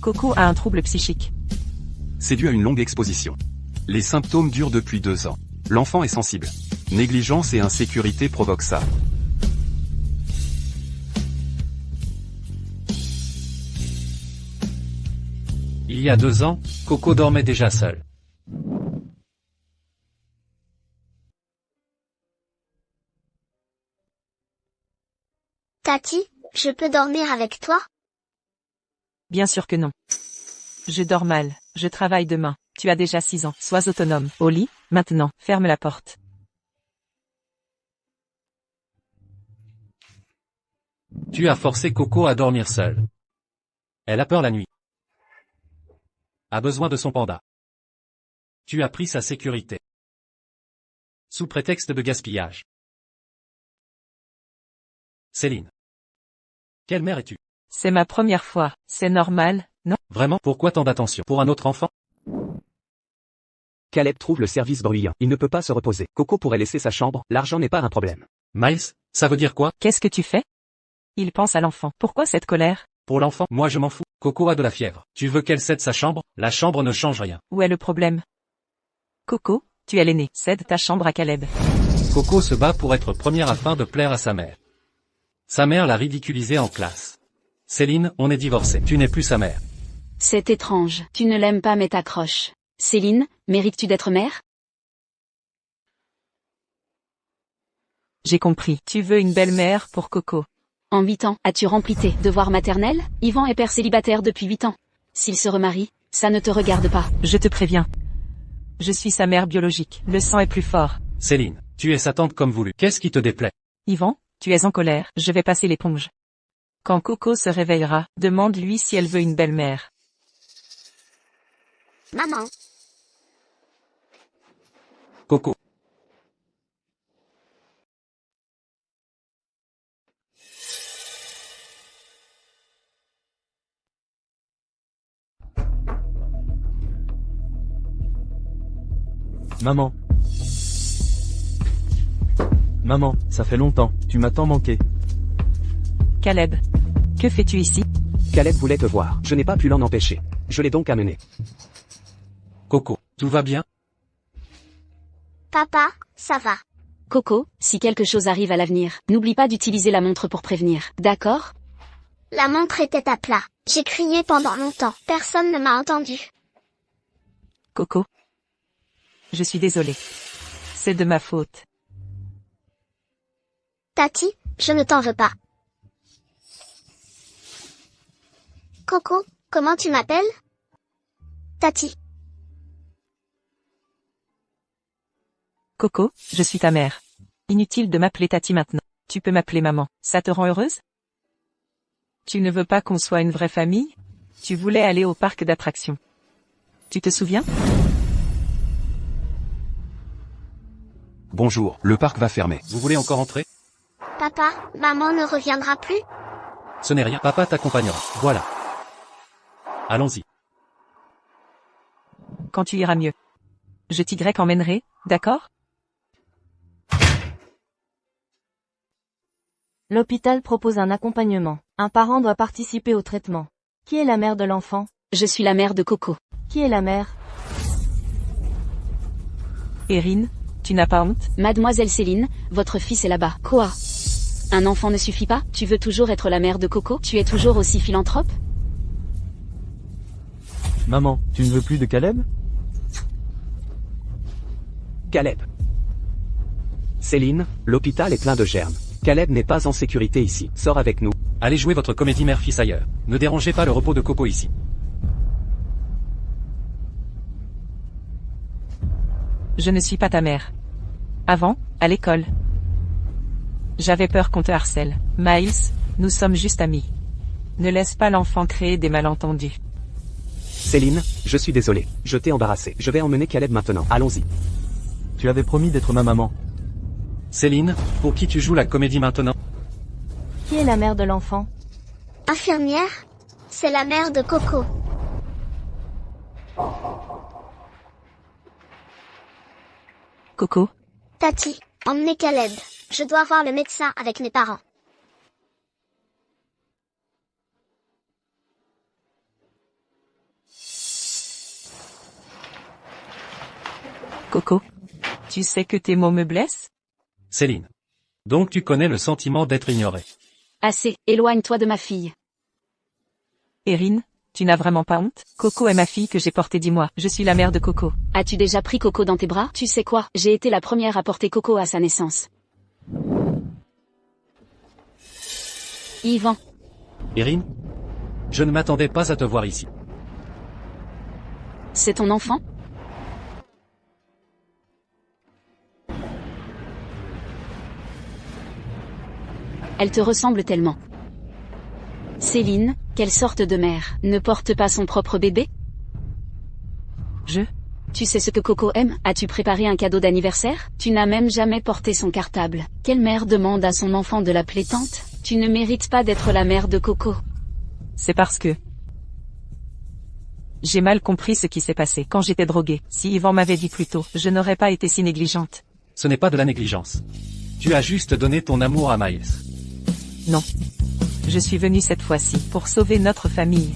Coco a un trouble psychique.
C'est dû à une longue exposition. Les symptômes durent depuis 2 ans. L'enfant est sensible. Négligence et insécurité provoquent ça.
Il y a 2 ans, Coco dormait déjà seule.
Tati, je peux dormir avec toi?
Bien sûr que non. Je dors mal, je travaille demain. Tu as déjà 6 ans. Sois autonome. Au lit, maintenant. Ferme la porte.
Tu as forcé Coco à dormir seule. Elle a peur la nuit. A besoin de son panda. Tu as pris sa sécurité. Sous prétexte de gaspillage. Céline. Quelle mère es-tu?
C'est ma première fois. C'est normal, non?
Vraiment? Pourquoi tant d'attention? Pour un autre enfant?
Caleb trouve le service bruyant. Il ne peut pas se reposer. Coco pourrait laisser sa chambre, l'argent n'est pas un problème.
Miles, ça veut dire quoi?
Qu'est-ce que tu fais? Il pense à l'enfant. Pourquoi cette colère?
Pour l'enfant, moi je m'en fous. Coco a de la fièvre. Tu veux qu'elle cède sa chambre? La chambre ne change rien.
Où est le problème? Coco, tu es l'aîné. Cède ta chambre à Caleb.
Coco se bat pour être première afin de plaire à sa mère. Sa mère l'a ridiculisée en classe. Céline, on est divorcés. Tu n'es plus sa mère.
C'est étrange. Tu ne l'aimes pas mais t'accroches. Céline, mérites-tu d'être mère?
J'ai compris. Tu veux une belle-mère pour Coco.
En 8 ans, as-tu rempli tes devoirs maternels? Yvan est père célibataire depuis 8 ans. S'il se remarie, ça ne te regarde pas.
Je te préviens. Je suis sa mère biologique. Le sang est plus fort.
Céline, tu es sa tante comme voulu. Qu'est-ce qui te déplaît?
Yvan, tu es en colère. Je vais passer l'éponge. Quand Coco se réveillera, demande-lui si elle veut une belle-mère.
Maman.
Coco.
Maman. Maman, ça fait longtemps, tu m'as tant manqué.
Caleb. Que fais-tu ici?
Caleb voulait te voir. Je n'ai pas pu l'en empêcher. Je l'ai donc amené.
Coco, tout va bien?
Papa, ça va.
Coco, si quelque chose arrive à l'avenir, n'oublie pas d'utiliser la montre pour prévenir. D'accord?
La montre était à plat. J'ai crié pendant longtemps. Personne ne m'a entendu.
Coco. Je suis désolée. C'est de ma faute.
Tati, je ne t'en veux pas. Coco, comment tu m'appelles? Tati.
Coco, je suis ta mère. Inutile de m'appeler Tati maintenant. Tu peux m'appeler maman. Ça te rend heureuse? Tu ne veux pas qu'on soit une vraie famille? Tu voulais aller au parc d'attractions. Tu te souviens?
Bonjour, le parc va fermer.
Vous voulez encore entrer?
Papa, maman ne reviendra plus?
Ce n'est rien. Papa t'accompagnera. Voilà. Allons-y.
Quand tu iras mieux. Je t'y emmènerai, d'accord?
L'hôpital propose un accompagnement. Un parent doit participer au traitement. Qui est la mère de l'enfant?
Je suis la mère de Coco.
Qui est la mère?
Erin, tu n'as pas honte?
Mademoiselle Céline, votre fils est là-bas. Quoi? Un enfant ne suffit pas? Tu veux toujours être la mère de Coco? Tu es toujours aussi philanthrope?
Maman, tu ne veux plus de Caleb?
Caleb. Céline, l'hôpital est plein de germes. Caleb n'est pas en sécurité ici. Sors avec nous.
Allez jouer votre comédie mère-fils ailleurs. Ne dérangez pas le repos de Coco ici.
Je ne suis pas ta mère. Avant, à l'école. J'avais peur qu'on te harcèle. Miles, nous sommes juste amis. Ne laisse pas l'enfant créer des malentendus.
Céline, je suis désolé. Je t'ai embarrassé. Je vais emmener Caleb maintenant. Allons-y.
Tu avais promis d'être ma maman.
Céline, pour qui tu joues la comédie maintenant?
Qui est la mère de l'enfant?
Infirmière? C'est la mère de Coco.
Coco,
Tati, emmenez Caleb. Je dois voir le médecin avec mes parents.
Coco. Tu sais que tes mots me blessent?
Céline. Donc tu connais le sentiment d'être ignoré.
Assez, éloigne-toi de ma fille.
Erin, tu n'as vraiment pas honte? Coco est ma fille que j'ai portée 10 mois. Je suis la mère de Coco.
As-tu déjà pris Coco dans tes bras? Tu sais quoi? J'ai été la première à porter Coco à sa naissance. Yvan,
Erin? Je ne m'attendais pas à te voir ici.
c'est ton enfant? Elle te ressemble tellement. Céline, quelle sorte de mère ne porte pas son propre bébé? Tu sais ce que Coco aime? As-tu préparé un cadeau d'anniversaire? Tu n'as même jamais porté son cartable. Quelle mère demande à son enfant de l'appeler tante? Tu ne mérites pas d'être la mère de Coco.
C'est parce que... J'ai mal compris ce qui s'est passé quand j'étais droguée. Si Yvan m'avait dit plus tôt, je n'aurais pas été si négligente.
Ce n'est pas de la négligence. Tu as juste donné ton amour à Miles.
Non. Je suis venue cette fois-ci pour sauver notre famille.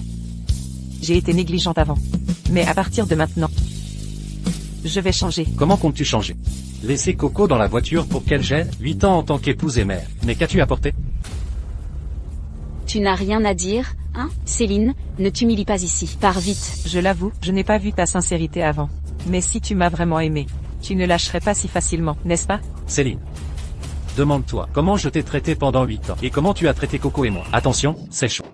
J'ai été négligente avant. Mais à partir de maintenant, je vais changer.
Comment comptes-tu changer? Laisser Coco dans la voiture pour qu'elle gèle 8 ans en tant qu'épouse et mère. Mais qu'as-tu apporté?
Tu n'as rien à dire, hein? Céline, ne t'humilie pas ici. Pars vite.
Je l'avoue, je n'ai pas vu ta sincérité avant. Mais si tu m'as vraiment aimé, tu ne lâcherais pas si facilement, n'est-ce pas?
Céline. Demande-toi comment je t'ai traité pendant 8 ans et comment tu as traité Coco et moi. Attention, c'est chaud.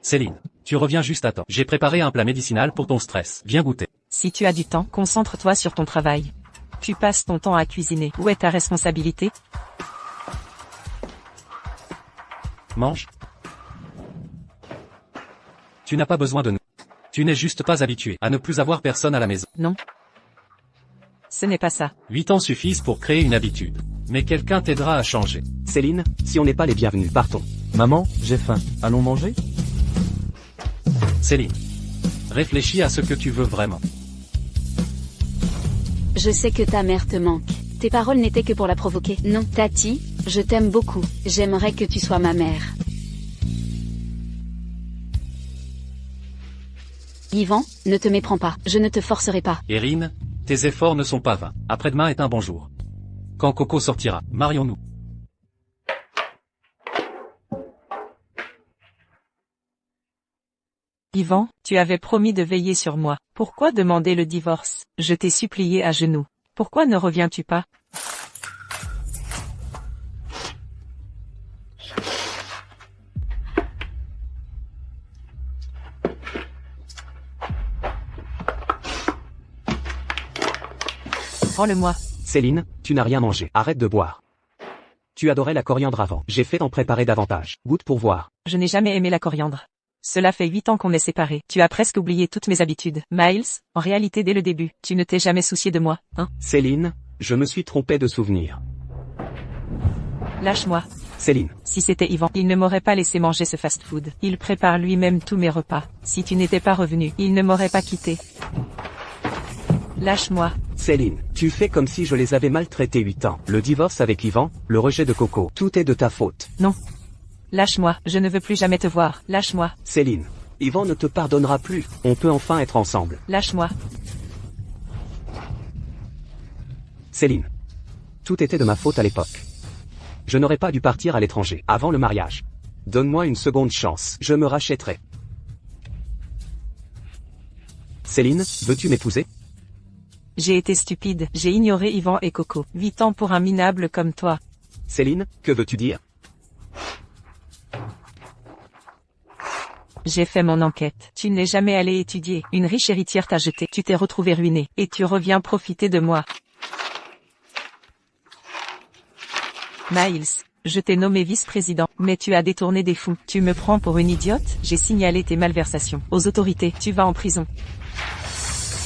Céline, tu reviens juste à temps. J'ai préparé un plat médicinal pour ton stress. Viens goûter.
Si tu as du temps, concentre-toi sur ton travail. Tu passes ton temps à cuisiner. Où est ta responsabilité?
Mange. Tu n'as pas besoin de nous. Tu n'es juste pas habitué à ne plus avoir personne à la maison.
Non. Ce n'est pas ça.
8 ans suffisent pour créer une habitude. Mais quelqu'un t'aidera à changer.
Céline, si on n'est pas les bienvenus, partons.
Maman, j'ai faim. Allons manger?
Céline. Réfléchis à ce que tu veux vraiment.
Je sais que ta mère te manque. Tes paroles n'étaient que pour la provoquer. Non, Tati, je t'aime beaucoup. J'aimerais que tu sois ma mère. Yvan, ne te méprends pas. Je ne te forcerai pas.
Erin, tes efforts ne sont pas vains. Après-demain est un bon jour. Quand Coco sortira, marions-nous.
Yvan, tu avais promis de veiller sur moi. Pourquoi demander le divorce? Je t'ai supplié à genoux. Pourquoi ne reviens-tu pas? Rends-le-moi.
Céline, tu n'as rien mangé. Arrête de boire. Tu adorais la coriandre avant. J'ai fait t'en préparer davantage. Goûte pour voir.
Je n'ai jamais aimé la coriandre. Cela fait 8 ans qu'on est séparés. Tu as presque oublié toutes mes habitudes. Miles, en réalité dès le début, tu ne t'es jamais soucié de moi, hein?
Céline, je me suis trompé de souvenir.
Lâche-moi.
Céline.
Si c'était Yvan, il ne m'aurait pas laissé manger ce fast-food. Il prépare lui-même tous mes repas. Si tu n'étais pas revenu, il ne m'aurait pas quitté. Lâche-moi.
Céline, tu fais comme si je les avais maltraités 8 ans. Le divorce avec Yvan, le rejet de Coco, tout est de ta faute.
Non. Lâche-moi, je ne veux plus jamais te voir. Lâche-moi.
Céline, Yvan ne te pardonnera plus. On peut enfin être ensemble.
Lâche-moi.
Céline. Tout était de ma faute à l'époque. Je n'aurais pas dû partir à l'étranger, avant le mariage. Donne-moi une seconde chance, je me rachèterai. Céline, veux-tu m'épouser?
J'ai été stupide, j'ai ignoré Yvan et Coco. 8 ans pour un minable comme toi.
Céline, que veux-tu dire?
J'ai fait mon enquête. Tu n'es jamais allé étudier. Une riche héritière t'a jeté. Tu t'es retrouvé ruiné. Et tu reviens profiter de moi. Miles, je t'ai nommé vice-président, mais tu as détourné des fous. Tu me prends pour une idiote? J'ai signalé tes malversations aux autorités. Tu vas en prison.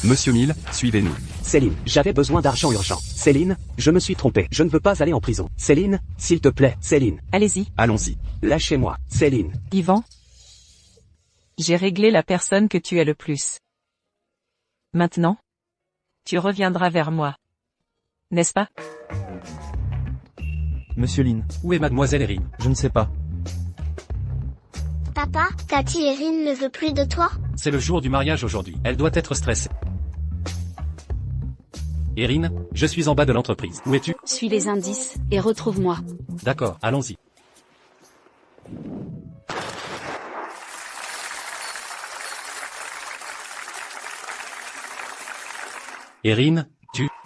Monsieur Mill, suivez-nous.
Céline, j'avais besoin d'argent urgent. Céline, je me suis trompé. Je ne veux pas aller en prison. Céline, s'il te plaît. Céline,
Allez-y.
Allons-y.
lâchez-moi. Céline.
Yvan, j'ai réglé la personne que tu es le plus. Maintenant, tu reviendras vers moi. N'est-ce pas?
Monsieur Lin,
Où est mademoiselle Erin?
je ne sais pas.
Papa, Tati Erin ne veut plus de toi?
C'est le jour du mariage aujourd'hui. Elle doit être stressée. Erin, je suis en bas de l'entreprise. Où es-tu?
Suis les indices, et retrouve-moi.
D'accord, allons-y. Erin,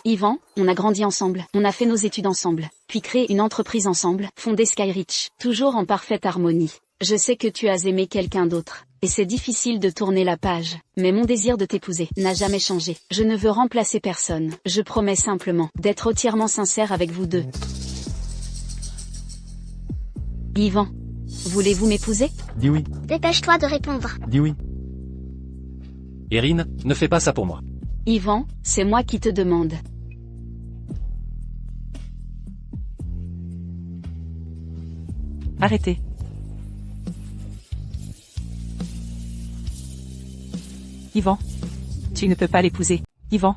Yvan, on a grandi ensemble, on a fait nos études ensemble, puis créé une entreprise ensemble, fondé Skyrich, toujours en parfaite harmonie. Je sais que tu as aimé quelqu'un d'autre, et c'est difficile de tourner la page, mais mon désir de t'épouser n'a jamais changé. Je ne veux remplacer personne, je promets simplement d'être entièrement sincère avec vous deux. Yvan, voulez-vous m'épouser?
Dis oui,
Dépêche-toi de répondre.
dis oui.
Erin, ne fais pas ça pour moi.
Yvan, c'est moi qui te demande.
Arrêtez. Yvan. Tu ne peux pas l'épouser. Yvan.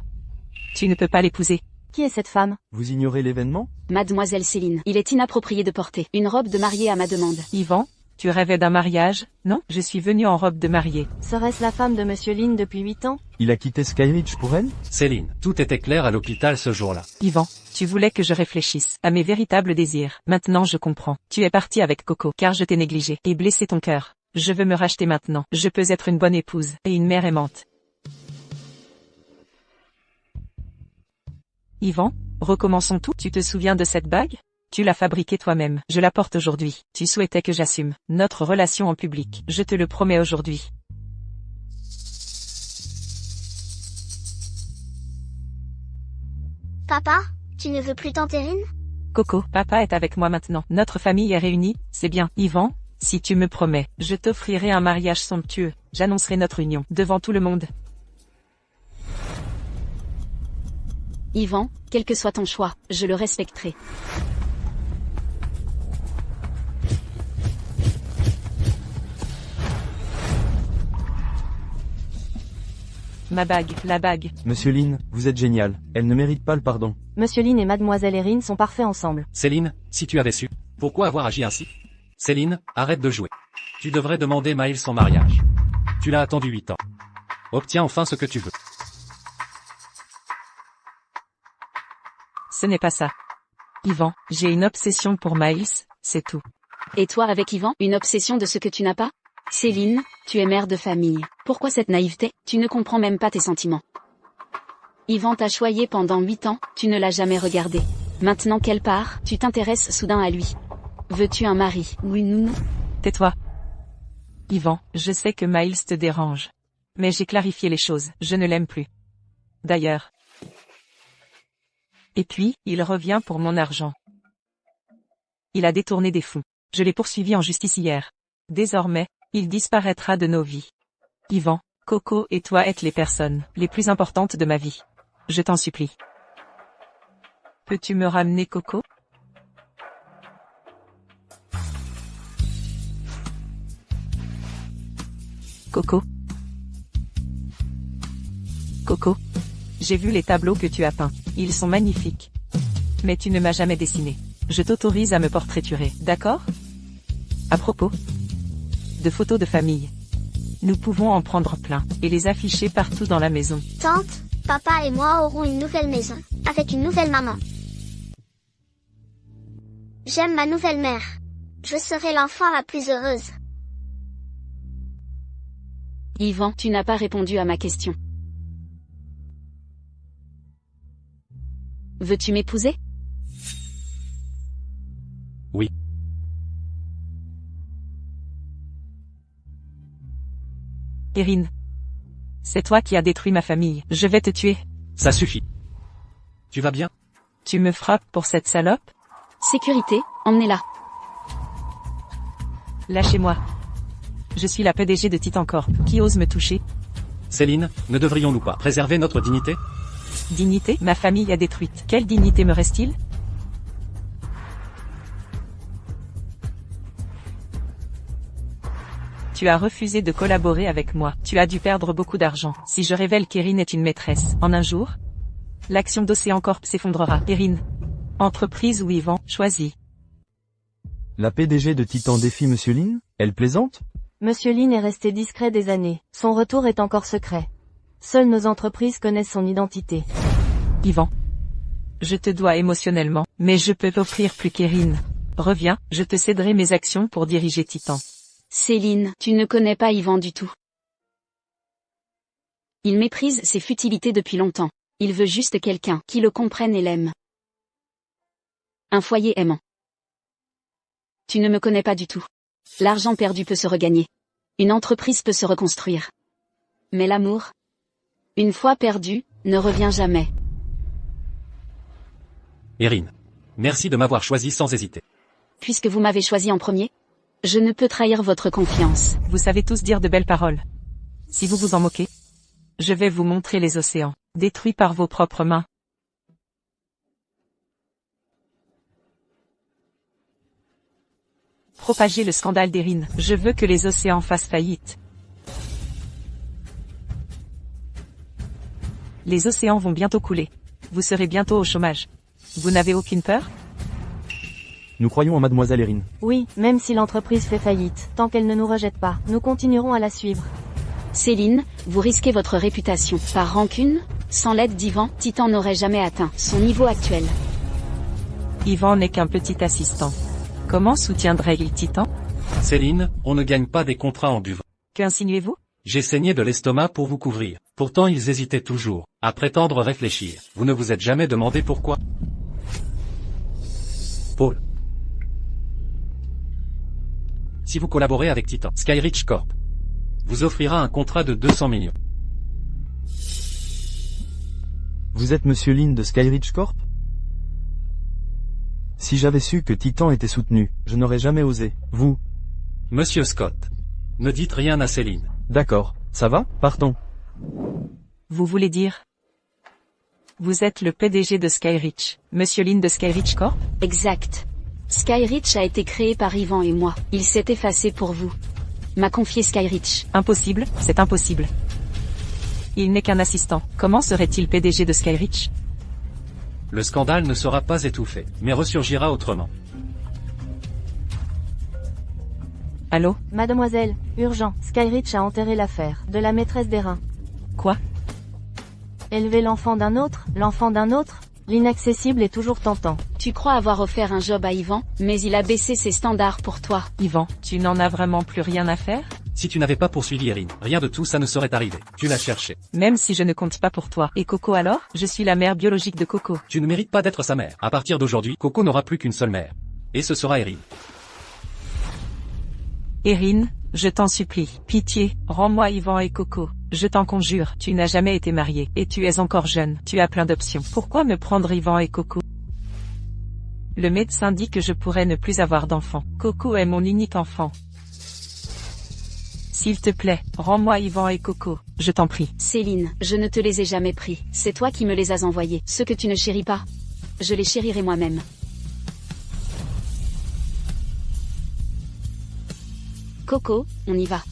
Tu ne peux pas l'épouser.
Qui est cette femme?
Vous ignorez l'événement?
Mademoiselle Céline, il est inapproprié de porter une robe de mariée à ma demande.
Yvan, tu rêvais d'un mariage? Non, je suis venu en robe de mariée.
Serait-ce la femme de Monsieur Lin depuis 8 ans?
Il a quitté Skyrich pour elle?
Céline, tout était clair à l'hôpital ce jour-là.
Yvan, tu voulais que je réfléchisse à mes véritables désirs. Maintenant je comprends. Tu es parti avec Coco, car je t'ai négligé et blessé ton cœur. Je veux me racheter maintenant. Je peux être une bonne épouse et une mère aimante. Yvan, recommençons tout. Tu te souviens de cette bague? Tu l'as fabriquée toi-même. Je la porte aujourd'hui. Tu souhaitais que j'assume notre relation en public. Je te le promets aujourd'hui.
Papa, tu ne veux plus tante Erin?
Coco, papa est avec moi maintenant. Notre famille est réunie, c'est bien. Yvan, si tu me promets, je t'offrirai un mariage somptueux. J'annoncerai notre union devant tout le monde.
Yvan, quel que soit ton choix, je le respecterai.
Ma bague, la bague.
Monsieur Lin, vous êtes génial. Elle ne mérite pas le pardon.
Monsieur Lin et Mademoiselle Erin sont parfaits ensemble.
Céline, si tu avais su, pourquoi avoir agi ainsi? Céline, arrête de jouer. Tu devrais demander Miles son mariage. Tu l'as attendu 8 ans. Obtiens enfin ce que tu veux.
Ce n'est pas ça. Yvan, j'ai une obsession pour Miles, c'est tout.
Et toi avec Yvan, une obsession de ce que tu n'as pas? Céline, tu es mère de famille. Pourquoi cette naïveté? Tu ne comprends même pas tes sentiments. Yvan t'a choyé pendant 8 ans, tu ne l'as jamais regardé. Maintenant qu'elle part, tu t'intéresses soudain à lui. Veux-tu un mari? Oui, non.
Tais-toi. Yvan, je sais que Miles te dérange. Mais j'ai clarifié les choses, je ne l'aime plus. D'ailleurs. Et puis, il revient pour mon argent. Il a détourné des fonds. Je l'ai poursuivi en justice hier. Désormais, il disparaîtra de nos vies. Yvan, Coco et toi êtes les personnes les plus importantes de ma vie. Je t'en supplie. Peux-tu me ramener Coco? Coco. Coco. J'ai vu les tableaux que tu as peints. Ils sont magnifiques. Mais tu ne m'as jamais dessiné. Je t'autorise à me portraiturer, d'accord? À propos de photos de famille. Nous pouvons en prendre plein et les afficher partout dans la maison.
Tante, papa et moi aurons une nouvelle maison, avec une nouvelle maman. J'aime ma nouvelle mère. Je serai l'enfant la plus heureuse.
Yvan, tu n'as pas répondu à ma question. Veux-tu m'épouser?
Oui.
Erin. C'est toi qui as détruit ma famille. Je vais te tuer.
Ça suffit. Tu vas bien?
Tu me frappes pour cette salope?
Sécurité, emmenez-la.
Lâchez-moi. Je suis la PDG de Titan Corp. Qui ose me toucher?
Céline, ne devrions-nous pas préserver notre dignité?
Dignité? Ma famille a détruite. Quelle dignité me reste-t-il? Tu as refusé de collaborer avec moi. Tu as dû perdre beaucoup d'argent. Si je révèle qu'Erin est une maîtresse, en un jour, l'action d'Océan Corp s'effondrera. Erin. Entreprise ou Yvan, choisis.
La PDG de Titan défie Monsieur Lin? Elle plaisante?
Monsieur Lin est resté discret des années. Son retour est encore secret. Seules nos entreprises connaissent son identité.
Yvan. Je te dois émotionnellement, mais je peux t'offrir plus qu'Erin. Reviens, je te céderai mes actions pour diriger Titan.
Céline, tu ne connais pas Yvan du tout. Il méprise ses futilités depuis longtemps. Il veut juste quelqu'un qui le comprenne et l'aime. Un foyer aimant. Tu ne me connais pas du tout. L'argent perdu peut se regagner. Une entreprise peut se reconstruire. Mais l'amour, une fois perdu, ne revient jamais.
Erin. Merci de m'avoir choisi sans hésiter.
Puisque vous m'avez choisi en premier, je ne peux trahir votre confiance.
Vous savez tous dire de belles paroles. Si vous vous en moquez, je vais vous montrer les océans, détruits par vos propres mains. Propagez le scandale d'Erin. Je veux que les océans fassent faillite. Les océans vont bientôt couler. Vous serez bientôt au chômage. Vous n'avez aucune peur?
Nous croyons en mademoiselle Erin.
Oui, même si l'entreprise fait faillite, tant qu'elle ne nous rejette pas, nous continuerons à la suivre.
Céline, vous risquez votre réputation. Par rancune, sans l'aide d'Ivan, Titan n'aurait jamais atteint son niveau actuel.
Yvan n'est qu'un petit assistant. Comment soutiendrait-il Titan?
Céline, on ne gagne pas des contrats en buvant.
Qu'insinuez-vous?
J'ai saigné de l'estomac pour vous couvrir. Pourtant ils hésitaient toujours, à prétendre réfléchir. Vous ne vous êtes jamais demandé pourquoi? Paul. Si vous collaborez avec Titan, Skyreach Corp vous offrira un contrat de 200 millions.
Vous êtes Monsieur Lin de Skyreach Corp? Si j'avais su que Titan était soutenu, je n'aurais jamais osé. Vous?
Monsieur Scott. Ne dites rien à Céline.
D'accord, ça va, partons.
Vous voulez dire? Vous êtes le PDG de Skyreach, Monsieur Lin de Skyreach Corp?
Exact. Skyreach a été créé par Yvan et moi. Il s'est effacé pour vous. M'a confié Skyreach.
Impossible, c'est impossible. Il n'est qu'un assistant. Comment serait-il PDG de Skyreach?
Le scandale ne sera pas étouffé, mais ressurgira autrement.
Allô?
Mademoiselle, urgent, Skyreach a enterré l'affaire de la maîtresse des reins.
Quoi?
Élever l'enfant d'un autre, l'inaccessible est toujours tentant.
Tu crois avoir offert un job à Yvan, mais il a baissé ses standards pour toi.
Yvan, tu n'en as vraiment plus rien à faire?
Si tu n'avais pas poursuivi Erin, rien de tout ça ne serait arrivé. Tu l'as cherché.
Même si je ne compte pas pour toi. Et Coco alors? Je suis la mère biologique de Coco.
Tu ne mérites pas d'être sa mère. À partir d'aujourd'hui, Coco n'aura plus qu'une seule mère. Et ce sera Erin.
Erin, je t'en supplie. Pitié, rends-moi Yvan et Coco. Je t'en conjure, tu n'as jamais été mariée, et tu es encore jeune, tu as plein d'options. Pourquoi me prendre Yvan et Coco? Le médecin dit que je pourrais ne plus avoir d'enfant. Coco est mon unique enfant. S'il te plaît, rends-moi Yvan et Coco, je t'en prie.
Céline, je ne te les ai jamais pris. C'est toi qui me les as envoyés. Ceux que tu ne chéris pas, je les chérirai moi-même. Coco, on y va.